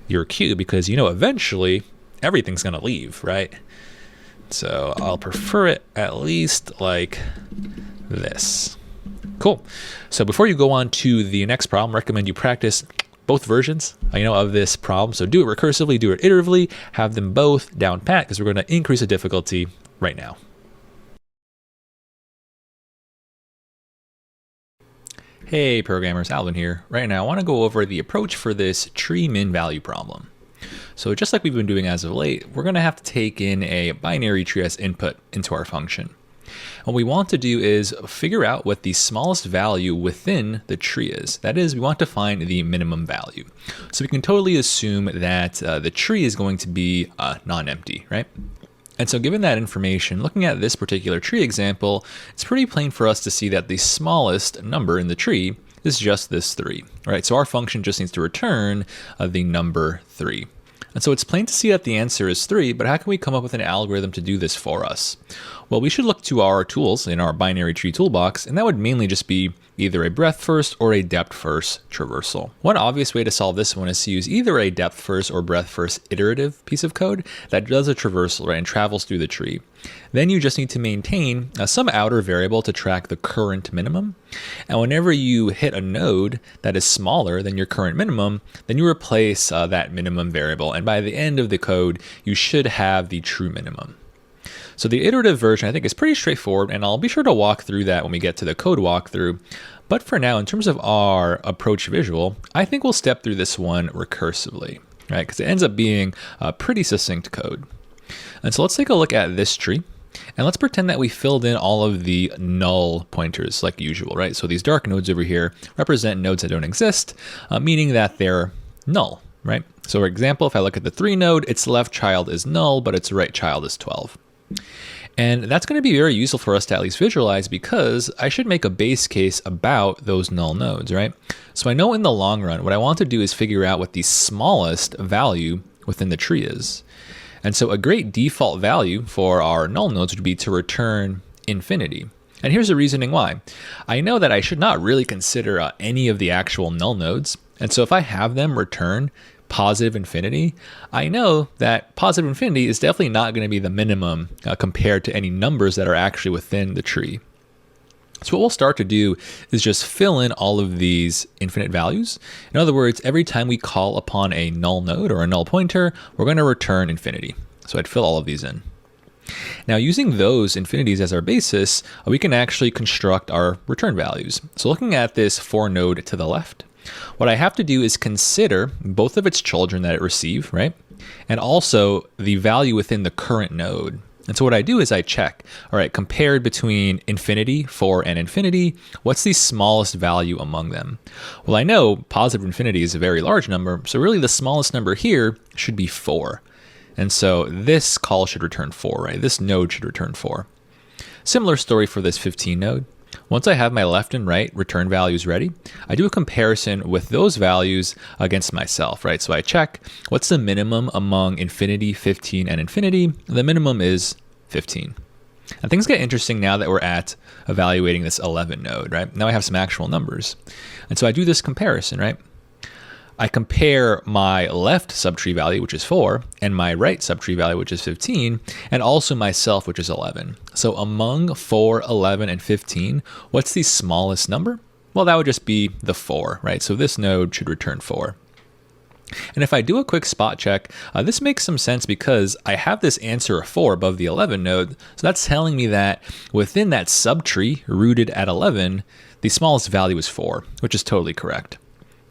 your queue, because eventually everything's going to leave, right? So I'll prefer it at least like this. Cool. So before you go on to the next problem, I recommend you practice both versions of this problem. So do it recursively, do it iteratively, have them both down pat, because we're going to increase the difficulty right now. Hey programmers, Alvin here. Right now I want to go over the approach for this tree min value problem. So just like we've been doing as of late, we're going to have to take in a binary tree as input into our function. What we want to do is figure out what the smallest value within the tree is. That is, we want to find the minimum value. So we can totally assume that the tree is going to be non-empty, right? And so given that information, looking at this particular tree example, it's pretty plain for us to see that the smallest number in the tree is just this 3, right? So our function just needs to return the number 3. And so it's plain to see that the answer is 3, but how can we come up with an algorithm to do this for us? Well, we should look to our tools in our binary tree toolbox, and that would mainly just be either a breadth first or a depth first traversal. One obvious way to solve this one is to use either a depth first or breadth first iterative piece of code that does a traversal, right, and travels through the tree. Then you just need to maintain some outer variable to track the current minimum. And whenever you hit a node that is smaller than your current minimum, then you replace that minimum variable. And by the end of the code, you should have the true minimum. So the iterative version I think is pretty straightforward, and I'll be sure to walk through that when we get to the code walkthrough. But for now, in terms of our approach visual, I think we'll step through this one recursively, right? Because it ends up being a pretty succinct code. And so let's take a look at this tree, and let's pretend that we filled in all of the null pointers like usual, right? So these dark nodes over here represent nodes that don't exist, meaning that they're null, right? So for example, if I look at the 3 node, its left child is null, but its right child is 12. And that's going to be very useful for us to at least visualize, because I should make a base case about those null nodes, right? So I know in the long run, what I want to do is figure out what the smallest value within the tree is. And so a great default value for our null nodes would be to return infinity. And here's the reasoning why. I know that I should not really consider any of the actual null nodes. And so if I have them return positive infinity, I know that positive infinity is definitely not going to be the minimum compared to any numbers that are actually within the tree. So what we'll start to do is just fill in all of these infinite values. In other words, every time we call upon a null node or a null pointer, we're going to return infinity. So I'd fill all of these in. Now, using those infinities as our basis, we can actually construct our return values. So looking at this 4 node to the left, what I have to do is consider both of its children that it received, right? And also the value within the current node. And so what I do is I check, all right, compared between infinity, 4, and infinity, what's the smallest value among them? Well, I know positive infinity is a very large number, so really the smallest number here should be 4. And so this call should return 4, right? This node should return 4. Similar story for this 15 node. Once I have my left and right return values ready, I do a comparison with those values against myself, right? So I check what's the minimum among infinity, 15, and infinity. The minimum is 15. And things get interesting now that we're at evaluating this 11 node, right? Now I have some actual numbers. And so I do this comparison, right? I compare my left subtree value, which is 4, and my right subtree value, which is 15, and also myself, which is 11. So among 4, 11, and 15, what's the smallest number? Well, that would just be the 4, right? So this node should return 4. And if I do a quick spot check, this makes some sense because I have this answer of 4 above the 11 node. So that's telling me that within that subtree rooted at 11, the smallest value is 4, which is totally correct.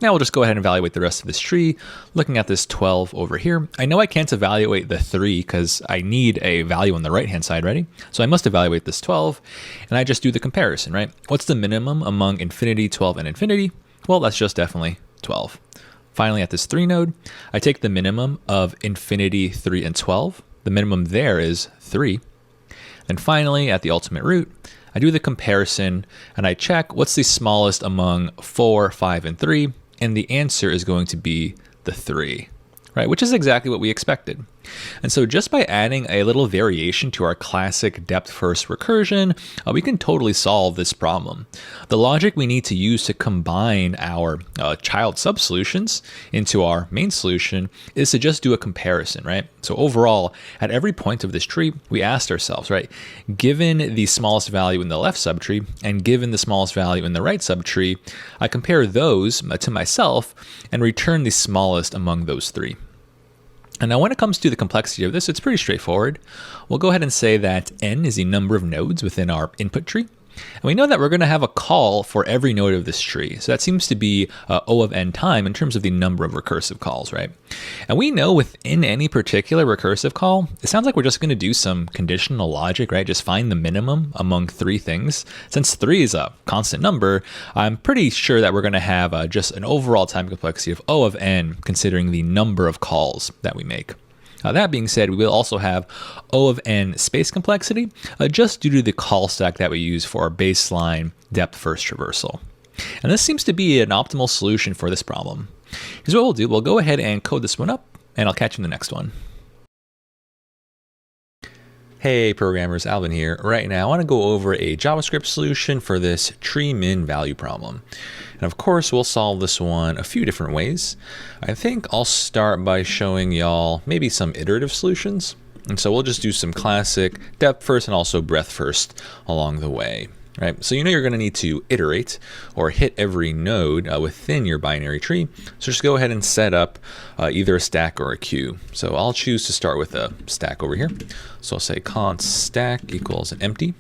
Now we'll just go ahead and evaluate the rest of this tree. Looking at this 12 over here, I know I can't evaluate the 3 because I need a value on the right-hand side, ready? So I must evaluate this 12, and I just do the comparison, right? What's the minimum among infinity, 12, and infinity? Well, that's just definitely 12. Finally, at this 3 node, I take the minimum of infinity, 3, and 12. The minimum there is 3. And finally, at the ultimate root, I do the comparison, and I check what's the smallest among 4, 5, and 3, and the answer is going to be the 3, right? Which is exactly what we expected. And so just by adding a little variation to our classic depth-first recursion, we can totally solve this problem. The logic we need to use to combine our child sub-solutions into our main solution is to just do a comparison, right? So overall, at every point of this tree, we asked ourselves, right, given the smallest value in the left subtree and given the smallest value in the right subtree, I compare those to myself and return the smallest among those 3. And now when it comes to the complexity of this, it's pretty straightforward. We'll go ahead and say that n is the number of nodes within our input tree. And we know that we're going to have a call for every node of this tree. So that seems to be O of n time in terms of the number of recursive calls, right? And we know within any particular recursive call, it sounds like we're just going to do some conditional logic, right? Just find the minimum among 3 things. Since 3 is a constant number, I'm pretty sure that we're going to have just an overall time complexity of O of n, considering the number of calls that we make. That being said, we will also have O of n space complexity, just due to the call stack that we use for our baseline depth-first traversal. And this seems to be an optimal solution for this problem. Here's what we'll do. We'll go ahead and code this one up, and I'll catch you in the next one. Hey programmers, Alvin here. Right now I want to go over a JavaScript solution for this tree min value problem. And of course we'll solve this one a few different ways. I think I'll start by showing y'all maybe some iterative solutions. And so we'll just do some classic depth first and also breadth first along the way. Right, so you know you're going to need to iterate or hit every node within your binary tree. So just go ahead and set up either a stack or a queue. So I'll choose to start with a stack over here. So I'll say const stack equals an empty.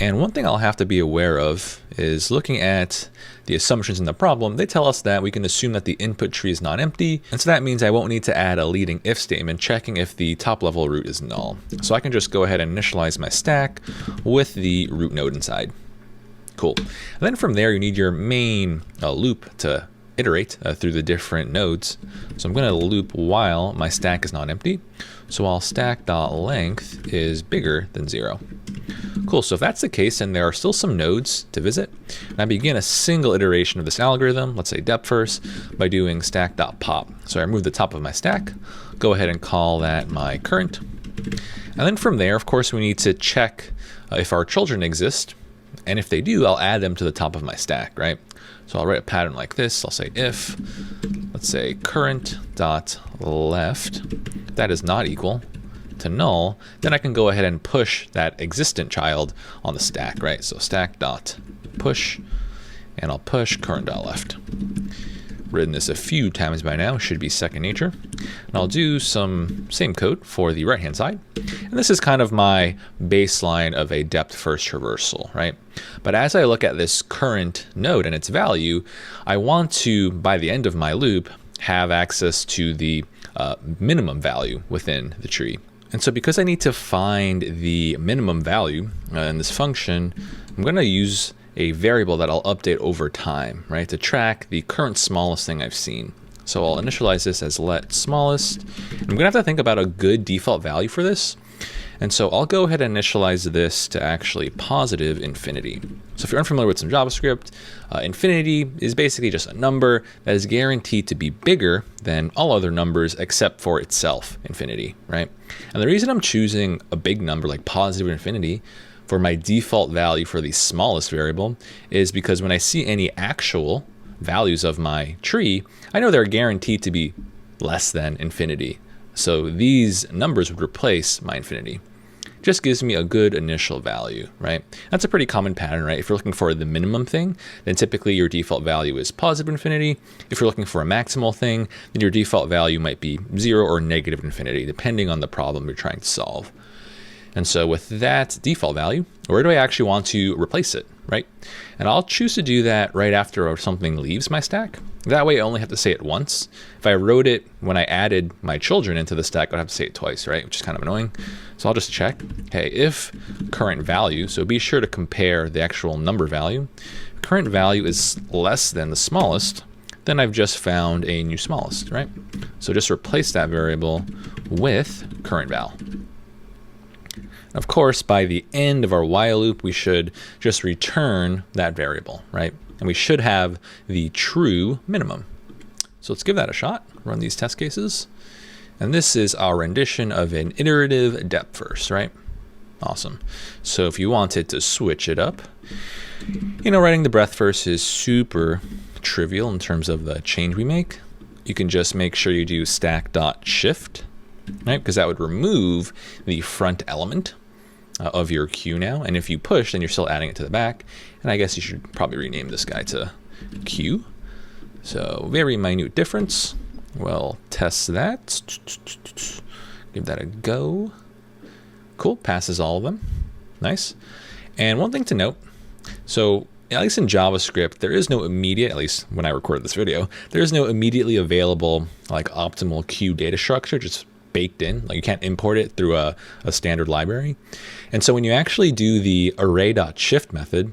And one thing I'll have to be aware of is looking at the assumptions in the problem. They tell us that we can assume that the input tree is not empty. And so that means I won't need to add a leading if statement checking if the top level root is null. So I can just go ahead and initialize my stack with the root node inside. Cool. And then from there, you need your main loop to iterate through the different nodes. So I'm going to loop while my stack is not empty. So while stack.length is bigger than 0. Cool, so if that's the case, then there are still some nodes to visit. And I begin a single iteration of this algorithm, let's say depth first, by doing stack.pop. So I remove the top of my stack, go ahead and call that my current. And then from there, of course, we need to check if our children exist. And if they do, I'll add them to the top of my stack, right? So I'll write a pattern like this. I'll say if, let's say current.left, that is not equal to null, then I can go ahead and push that existent child on the stack, right? So stack.push, and I'll push current.left. Written this a few times by now, should be second nature. And I'll do some same code for the right hand side. And this is kind of my baseline of a depth first traversal, right? But as I look at this current node and its value, I want to, by the end of my loop, have access to the minimum value within the tree. And so because I need to find the minimum value in this function, I'm going to use a variable that I'll update over time, right, to track the current smallest thing I've seen. So I'll initialize this as let smallest. I'm going to have to think about a good default value for this. And so I'll go ahead and initialize this to actually positive infinity. So if you're unfamiliar with some JavaScript, infinity is basically just a number that is guaranteed to be bigger than all other numbers except for itself, infinity, right? And the reason I'm choosing a big number like positive infinity for my default value for the smallest variable is because when I see any actual values of my tree, I know they're guaranteed to be less than infinity. So these numbers would replace my infinity. Just gives me a good initial value, right? That's a pretty common pattern, right? If you're looking for the minimum thing, then typically your default value is positive infinity. If you're looking for a maximal thing, then your default value might be 0 or negative infinity, depending on the problem you're trying to solve. And so with that default value, where do I actually want to replace it, right? And I'll choose to do that right after something leaves my stack. That way I only have to say it once. If I wrote it when I added my children into the stack, I'd have to say it twice, right? Which is kind of annoying. So I'll just check, hey, if current value, so be sure to compare the actual number value. Current value is less than the smallest, then I've just found a new smallest, right? So just replace that variable with current val. Of course, by the end of our while loop, we should just return that variable, right? And we should have the true minimum. So let's give that a shot, run these test cases. And this is our rendition of an iterative depth first, right? Awesome. So if you wanted to switch it up, you know, writing the breadth first is super trivial in terms of the change we make. You can just make sure you do stack.shift, right? Because that would remove the front element of your queue now. And if you push, then you're still adding it to the back. And I guess you should probably rename this guy to queue. So very minute difference. We'll test that. Give that a go. Cool, passes all of them. Nice. And one thing to note, so at least in JavaScript, there is no immediate, at least when I recorded this video, there is no immediately available like optimal queue data structure just baked in. Like you can't import it through a standard library. And so when you actually do the array.shift method,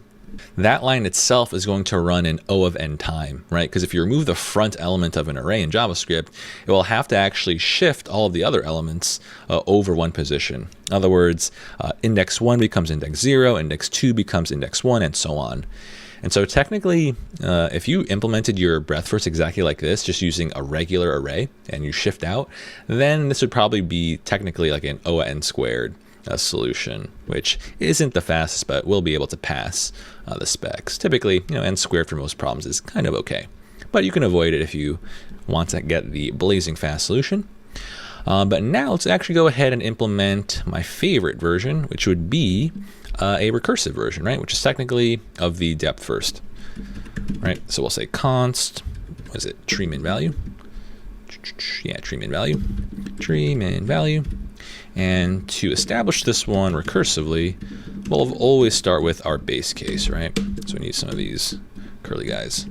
that line itself is going to run in O of n time, right? Because if you remove the front element of an array in JavaScript, it will have to actually shift all of the other elements over one position. In other words, index 1 becomes index 0, index 2 becomes index 1, and so on. And so technically, if you implemented your breadth first exactly like this, just using a regular array, and you shift out, then this would probably be technically like an O of n squared solution, which isn't the fastest, but will be able to pass the specs. Typically, you know, n squared for most problems is kind of okay, but you can avoid it if you want to get the blazing fast solution. But now let's actually go ahead and implement my favorite version, which would be a recursive version, right? Which is technically of the depth first, right? So we'll say const, what is it? Tree min value. Yeah, tree min value. Tree min value. And to establish this one recursively, we'll always start with our base case, right? So we need some of these curly guys.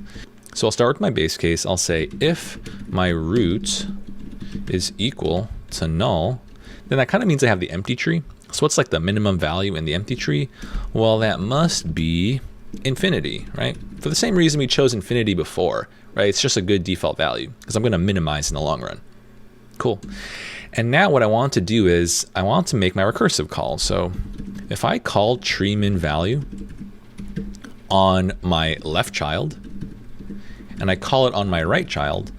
So I'll start with my base case. I'll say if my root is equal to null, then that kind of means I have the empty tree. So what's like the minimum value in the empty tree? Well, that must be infinity, right? For the same reason we chose infinity before, right? It's just a good default value because I'm going to minimize in the long run. Cool. And now what I want to do is I want to make my recursive call. So if I call tree min value on my left child and I call it on my right child,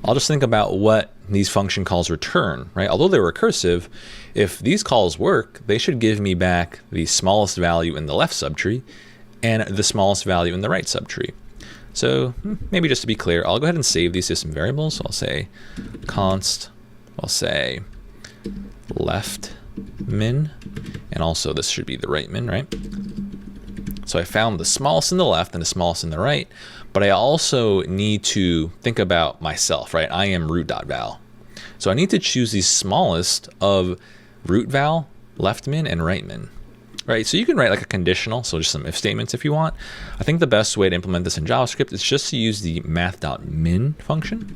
I'll just think about what these function calls return, right? Although they're recursive, if these calls work, they should give me back the smallest value in the left subtree and the smallest value in the right subtree. So maybe just to be clear, I'll go ahead and save these system variables. So I'll say const, I'll say left min, and also this should be the right min, right? So I found the smallest in the left and the smallest in the right, but I also need to think about myself, right? I am root.val. So I need to choose the smallest of root val, left min, and right min. Right, so you can write like a conditional, so just some if statements if you want. I think the best way to implement this in JavaScript is just to use the math.min function.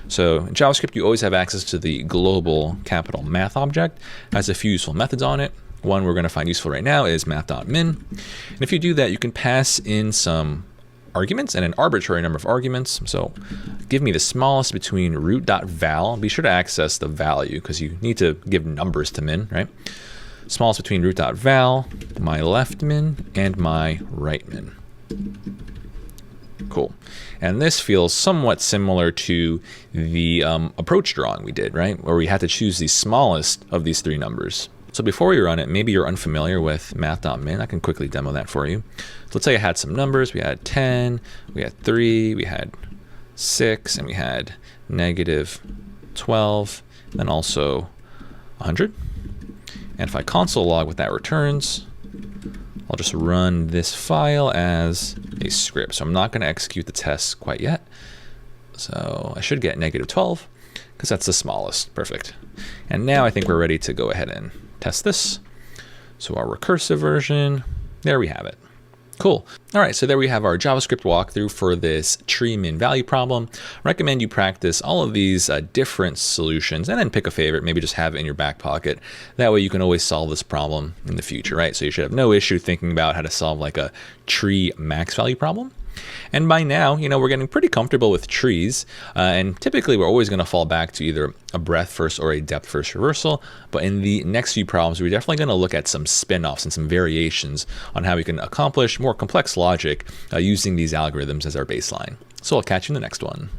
So in JavaScript, you always have access to the global capital math object. It has a few useful methods on it. One we're going to find useful right now is math.min. And if you do that, you can pass in some arguments and an arbitrary number of arguments. So give me the smallest between root.val. Be sure to access the value because you need to give numbers to min, right? Smallest between root.val, my left min, and my right min. Cool. And this feels somewhat similar to the approach drawing we did, right? Where we had to choose the smallest of these three numbers. So before we run it, maybe you're unfamiliar with math.min. I can quickly demo that for you. So let's say I had some numbers. We had 10, we had 3, we had 6, and we had -12, and also 100. And if I console log what that returns, I'll just run this file as a script. So I'm not going to execute the test quite yet. So I should get -12 because that's the smallest. Perfect. And now I think we're ready to go ahead and test this. So our recursive version, there we have it. Cool. All right, so there we have our JavaScript walkthrough for this tree min value problem. Recommend you practice all of these different solutions and then pick a favorite, maybe just have it in your back pocket. That way you can always solve this problem in the future, right? So you should have no issue thinking about how to solve like a tree max value problem. And by now, we're getting pretty comfortable with trees, and typically we're always going to fall back to either a breadth first or a depth first reversal. But in the next few problems, we're definitely going to look at some spin-offs and some variations on how we can accomplish more complex logic using these algorithms as our baseline. So I'll catch you in the next one.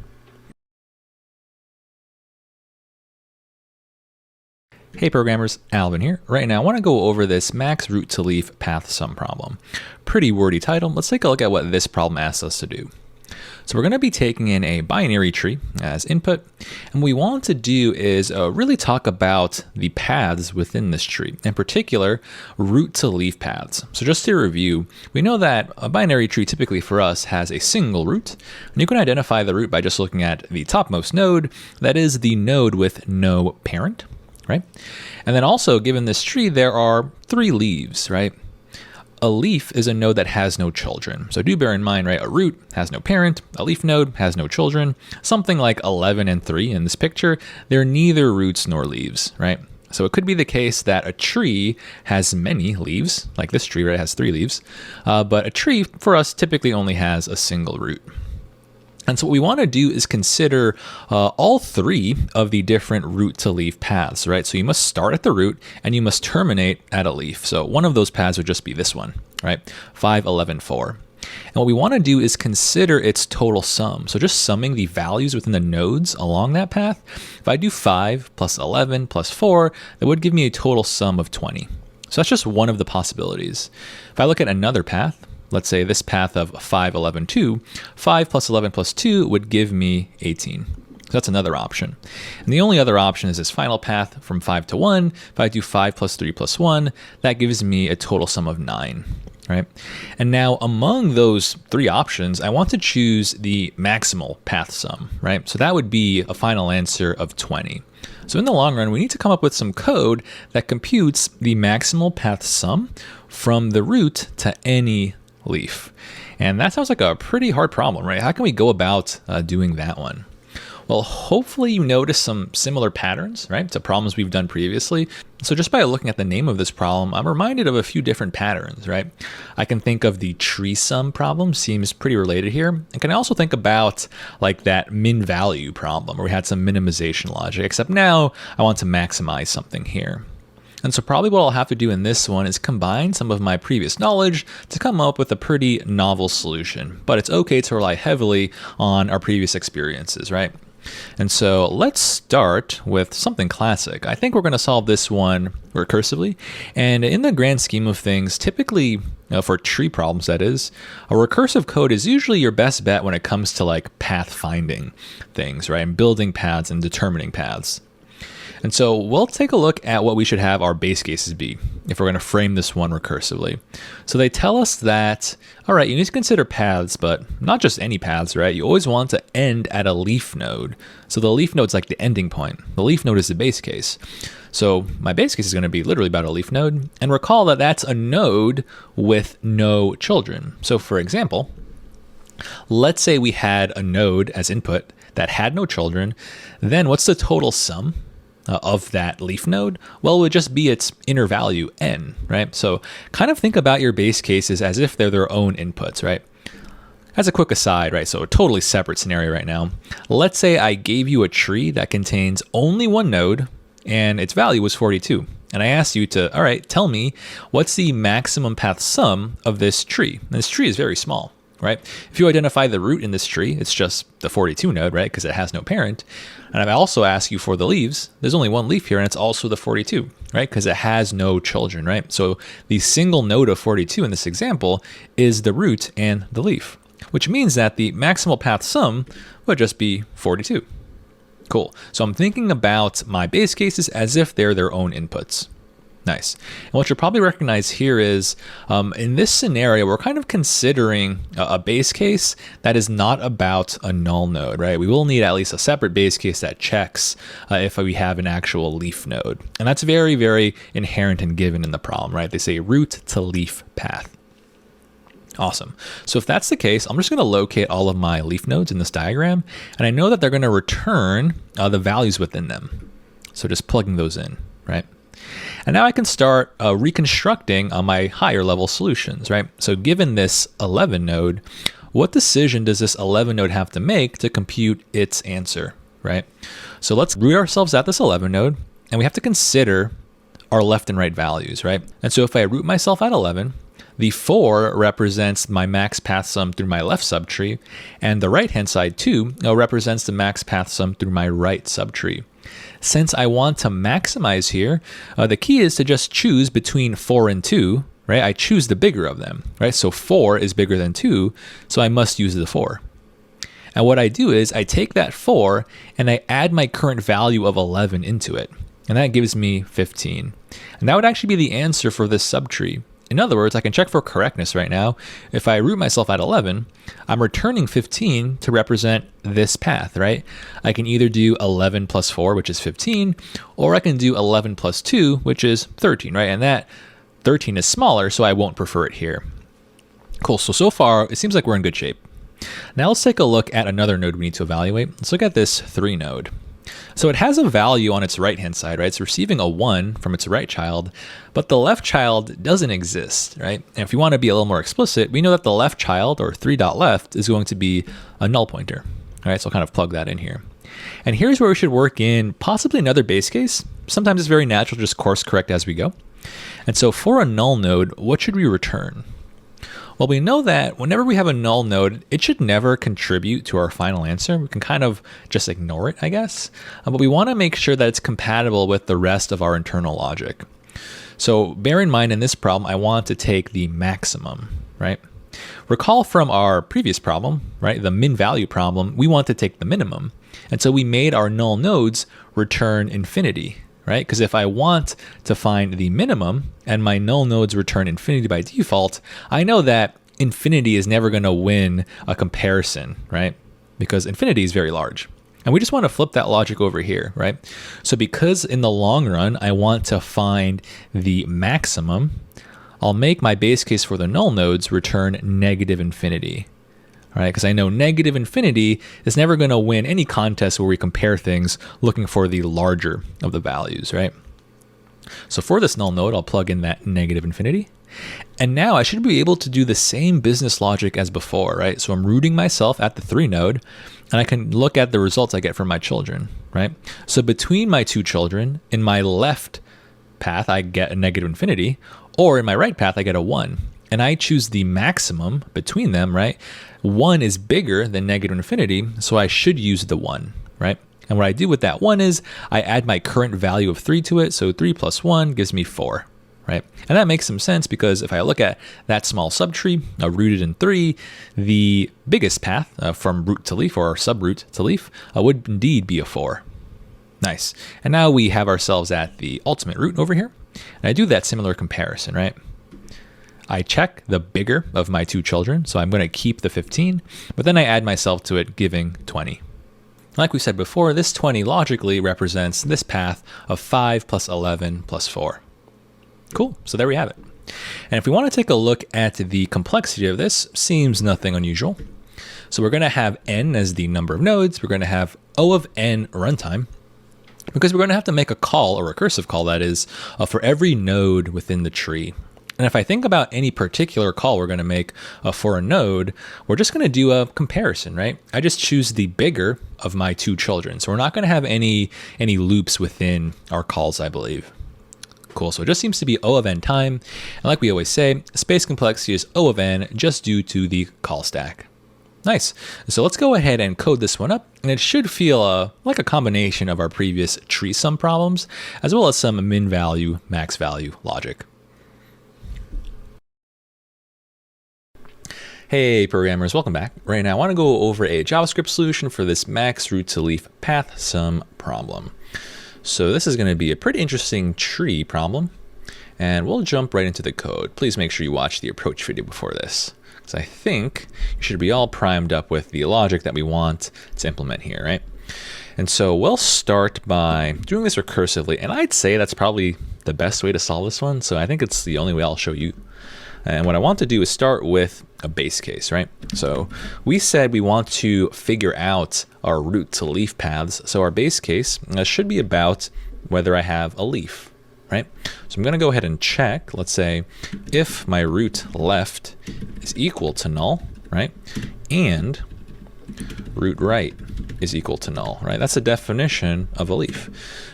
Hey programmers, Alvin here. Right now I want to go over this max root to leaf path sum problem. Pretty wordy title. Let's take a look at what this problem asks us to do. So we're going to be taking in a binary tree as input, and what we want to do is really talk about the paths within this tree, in particular root to leaf paths. So just to review, we know that a binary tree typically for us has a single root, and you can identify the root by just looking at the topmost node, that is the node with no parent. Right? And then also, given this tree, there are 3 leaves, right? A leaf is a node that has no children. So do bear in mind, right? A root has no parent, a leaf node has no children. Something like 11 and 3 in this picture, they're neither roots nor leaves, right? So it could be the case that a tree has many leaves, like this tree, right? It has 3 leaves. But a tree, for us, typically only has a single root. And so what we want to do is consider all 3 of the different root to leaf paths, right? So you must start at the root and you must terminate at a leaf. So one of those paths would just be this one, right? 5, 11, 4. And what we want to do is consider its total sum. So just summing the values within the nodes along that path. If I do 5 plus 11 plus 4, that would give me a total sum of 20. So that's just one of the possibilities. If I look at another path, let's say this path of 5, 11, 2, 5 plus 11 plus 2 would give me 18. So that's another option. And the only other option is this final path from 5 to 1. If I do 5 plus 3 plus 1, that gives me a total sum of 9. Right? And now among those 3 options, I want to choose the maximal path sum, right? So that would be a final answer of 20. So in the long run, we need to come up with some code that computes the maximal path sum from the root to any leaf. And that sounds like a pretty hard problem, right? How can we go about doing that one? Well, hopefully you notice some similar patterns, right, to problems we've done previously. So just by looking at the name of this problem, I'm reminded of a few different patterns, right? I can think of the tree sum problem, seems pretty related here. And can I also think about like that min value problem where we had some minimization logic, except now I want to maximize something here. And so probably what I'll have to do in this one is combine some of my previous knowledge to come up with a pretty novel solution. But it's okay to rely heavily on our previous experiences, right? And so let's start with something classic. I think we're going to solve this one recursively. And in the grand scheme of things, typically for tree problems, that is, a recursive code is usually your best bet when it comes to like path finding things, right? And building paths and determining paths. And so we'll take a look at what we should have our base cases be if we're going to frame this one recursively. So they tell us that, all right, you need to consider paths, but not just any paths, right? You always want to end at a leaf node. So the leaf node's like the ending point. The leaf node is the base case. So my base case is going to be literally about a leaf node. And recall that that's a node with no children. So for example, let's say we had a node as input that had no children. Then what's the total sum of that leaf node? Well, it would just be its inner value, n, right? So kind of think about your base cases as if they're their own inputs, right? As a quick aside, right, so a totally separate scenario right now. Let's say I gave you a tree that contains only one node and its value was 42. And I asked you to, all right, tell me what's the maximum path sum of this tree? And this tree is very small, right? If you identify the root in this tree, it's just the 42 node, right? Because it has no parent. And if I also ask you for the leaves, there's only one leaf here and it's also the 42, right? Because it has no children, right? So the single node of 42 in this example is the root and the leaf, which means that the maximal path sum would just be 42. Cool. So I'm thinking about my base cases as if they're their own inputs. Nice. And what you'll probably recognize here is in this scenario, we're kind of considering a base case that is not about a null node, right? We will need at least a separate base case that checks if we have an actual leaf node. And that's very, very inherent and given in the problem, right? They say root to leaf path. Awesome. So if that's the case, I'm just going to locate all of my leaf nodes in this diagram, and I know that they're going to return the values within them. So just plugging those in, right? And now I can start reconstructing on my higher level solutions, right? So given this 11 node, what decision does this 11 node have to make to compute its answer, right? So let's root ourselves at this 11 node, and we have to consider our left and right values, right? And so if I root myself at 11, the 4 represents my max path sum through my left subtree, and the right-hand side 2 represents the max path sum through my right subtree. Since I want to maximize here, the key is to just choose between 4 and 2, right? I choose the bigger of them, right? So 4 is bigger than 2, so I must use the 4. And what I do is I take that 4 and I add my current value of 11 into it, and that gives me 15. And that would actually be the answer for this subtree. In other words, I can check for correctness right now. If I root myself at 11, I'm returning 15 to represent this path, right? I can either do 11 plus 4, which is 15, or I can do 11 plus 2, which is 13, right? And that 13 is smaller, so I won't prefer it here. Cool, so far, it seems like we're in good shape. Now let's take a look at another node we need to evaluate. Let's look at this 3 node. So it has a value on its right-hand side, right? It's receiving a 1 from its right child, but the left child doesn't exist, right? And if you want to be a little more explicit, we know that the left child, or 3.left, is going to be a null pointer, all right? So I'll kind of plug that in here. And here's where we should work in possibly another base case. Sometimes it's very natural to just course correct as we go. And so for a null node, what should we return? Well, we know that whenever we have a null node, it should never contribute to our final answer. We can kind of just ignore it, I guess. But we want to make sure that it's compatible with the rest of our internal logic. So bear in mind in this problem, I want to take the maximum, right? Recall from our previous problem, right, the min value problem, we want to take the minimum. And so we made our null nodes return infinity, right? Because if I want to find the minimum and my null nodes return infinity by default, I know that infinity is never going to win a comparison, right? Because infinity is very large. And we just want to flip that logic over here, right? So because in the long run, I want to find the maximum, I'll make my base case for the null nodes return negative infinity. Right, because I know negative infinity is never going to win any contest where we compare things looking for the larger of the values, right? So for this null node, I'll plug in that negative infinity. And now I should be able to do the same business logic as before, right? So I'm rooting myself at the 3 node, and I can look at the results I get from my children, right? So between my 2 children, in my left path, I get a negative infinity, or in my right path, I get a 1. And I choose the maximum between them, right? 1 is bigger than negative infinity, so I should use the 1, right? And what I do with that 1 is I add my current value of 3 to it, so 3 plus 1 gives me 4, right? And that makes some sense because if I look at that small subtree rooted in 3, the biggest path from root to leaf or subroot to leaf would indeed be a 4. Nice. And now we have ourselves at the ultimate root over here. And I do that similar comparison, right? I check the bigger of my 2 children, so I'm going to keep the 15, but then I add myself to it, giving 20. Like we said before, this 20 logically represents this path of 5 plus 11 plus 4. Cool, so there we have it. And if we want to take a look at the complexity of this, seems nothing unusual. So we're going to have n as the number of nodes, we're going to have O of n runtime, because we're going to have to make a call, a recursive call that is, for every node within the tree. And if I think about any particular call we're going to make for a node, we're just going to do a comparison, right? I just choose the bigger of my 2 children. So we're not going to have any loops within our calls, I believe. Cool, so it just seems to be O of n time. And like we always say, space complexity is O of n just due to the call stack. Nice. So let's go ahead and code this one up. And it should feel like a combination of our previous tree sum problems, as well as some min value, max value logic. Hey programmers, welcome back. Right now I want to go over a JavaScript solution for this max root to leaf path sum problem. So this is going to be a pretty interesting tree problem, and we'll jump right into the code. Please make sure you watch the approach video before this, because I think you should be all primed up with the logic that we want to implement here, right? And so we'll start by doing this recursively, and I'd say that's probably the best way to solve this one, so I think it's the only way I'll show you. And what I want to do is start with a base case, right? So we said we want to figure out our root to leaf paths. So our base case should be about whether I have a leaf, right? So I'm going to go ahead and check, let's say, if my root left is equal to null, right? And root right is equal to null, right? That's the definition of a leaf.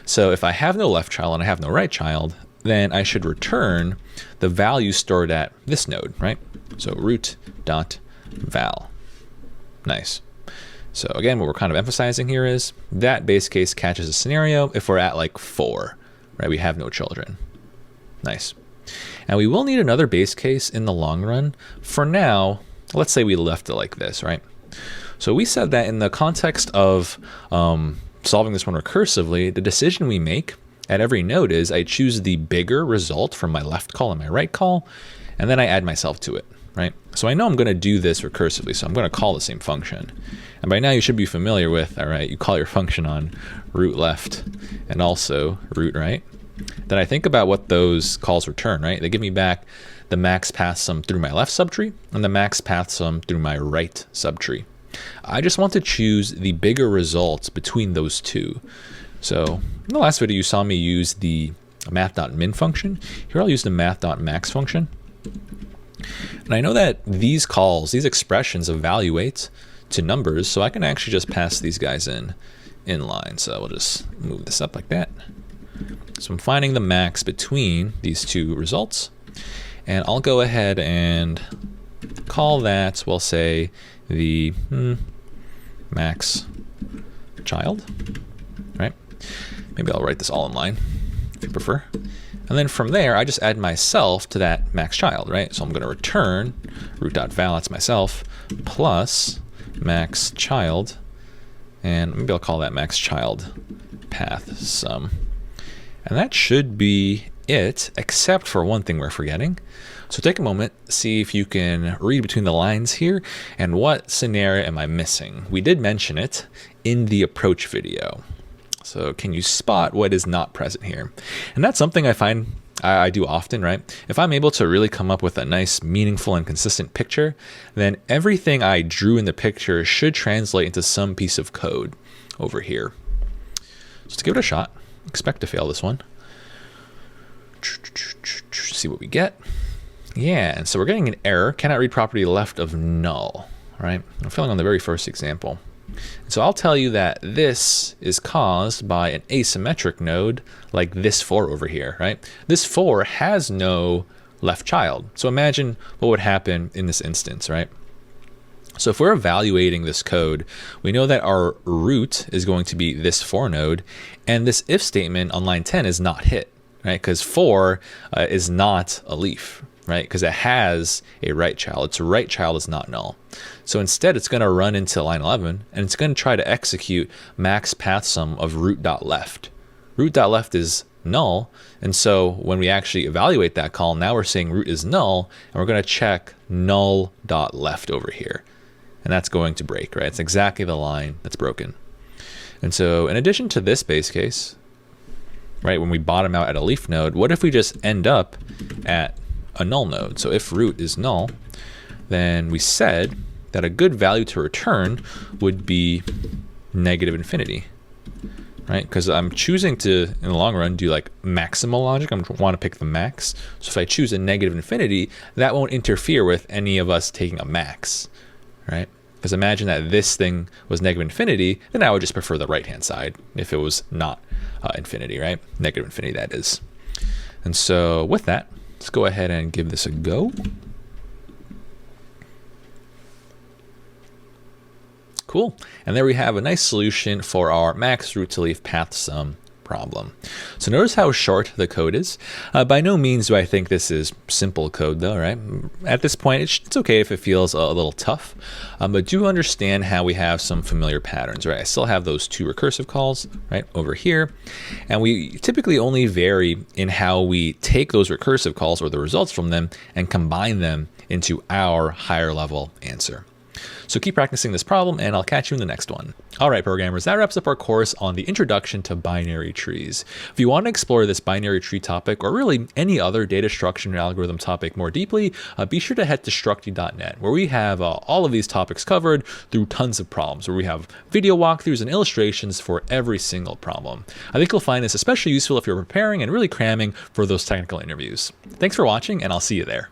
So if I have no left child and I have no right child, then I should return the value stored at this node, right? So root.val. Nice. So again, what we're kind of emphasizing here is that base case catches a scenario if we're at like 4, right? We have no children. Nice. And we will need another base case in the long run. For now, let's say we left it like this, right? So we said that in the context of solving this one recursively, the decision we make at every node is I choose the bigger result from my left call and my right call, and then I add myself to it, right? So I know I'm going to do this recursively, so I'm going to call the same function. And by now you should be familiar with, all right, you call your function on root left and also root right. Then I think about what those calls return, right? They give me back the max path sum through my left subtree and the max path sum through my right subtree. I just want to choose the bigger results between those two. So in the last video, you saw me use the math.min function. Here I'll use the math.max function. And I know that these calls, these expressions evaluate to numbers, so I can actually just pass these guys in line. So we'll just move this up like that. So I'm finding the max between these two results. And I'll go ahead and call that, we'll say, the max child, right? Maybe I'll write this all in line if you prefer. And then from there, I just add myself to that max child, right? So I'm going to return root.val, that's myself, plus max child, and maybe I'll call that max child path sum. And that should be it, except for one thing we're forgetting. So take a moment, see if you can read between the lines here, and what scenario am I missing? We did mention it in the approach video. So can you spot what is not present here? And that's something I find I do often, right? If I'm able to really come up with a nice, meaningful, and consistent picture, then everything I drew in the picture should translate into some piece of code over here. So let's give it a shot. Expect to fail this one. See what we get. Yeah, and so we're getting an error. Cannot read property left of null, right? I'm failing on the very first example. So I'll tell you that this is caused by an asymmetric node like this 4 over here, right? This 4 has no left child. So imagine what would happen in this instance, right? So if we're evaluating this code, we know that our root is going to be this 4 node, and this if statement on line 10 is not hit, right? Because 4 is not a leaf, right? Because it has a right child. Its right child is not null. So instead, it's going to run into line 11, and it's going to try to execute max path sum of root.left. Root.left is null, and so when we actually evaluate that call, now we're saying root is null, and we're going to check null.left over here. And that's going to break, right? It's exactly the line that's broken. And so in addition to this base case, right, when we bottom out at a leaf node, what if we just end up at a null node? So if root is null, then we said that a good value to return would be negative infinity, right? Because I'm choosing to, in the long run, do like maximal logic. I want to pick the max. So if I choose a negative infinity, that won't interfere with any of us taking a max, right? Because imagine that this thing was negative infinity, then I would just prefer the right-hand side if it was not infinity, right? Negative infinity, that is. And so with that, let's go ahead and give this a go. Cool. And there we have a nice solution for our max root to leaf path sum problem. So notice how short the code is. By no means do I think this is simple code though, right? At this point, it's okay if it feels a little tough, but do understand how we have some familiar patterns, right? I still have those 2 recursive calls right over here, and we typically only vary in how we take those recursive calls or the results from them and combine them into our higher level answer. So keep practicing this problem, and I'll catch you in the next one. All right, programmers, that wraps up our course on the introduction to binary trees. If you want to explore this binary tree topic, or really any other data structure and algorithm topic more deeply, be sure to head to structy.net, where we have all of these topics covered through tons of problems, where we have video walkthroughs and illustrations for every single problem. I think you'll find this especially useful if you're preparing and really cramming for those technical interviews. Thanks for watching, and I'll see you there.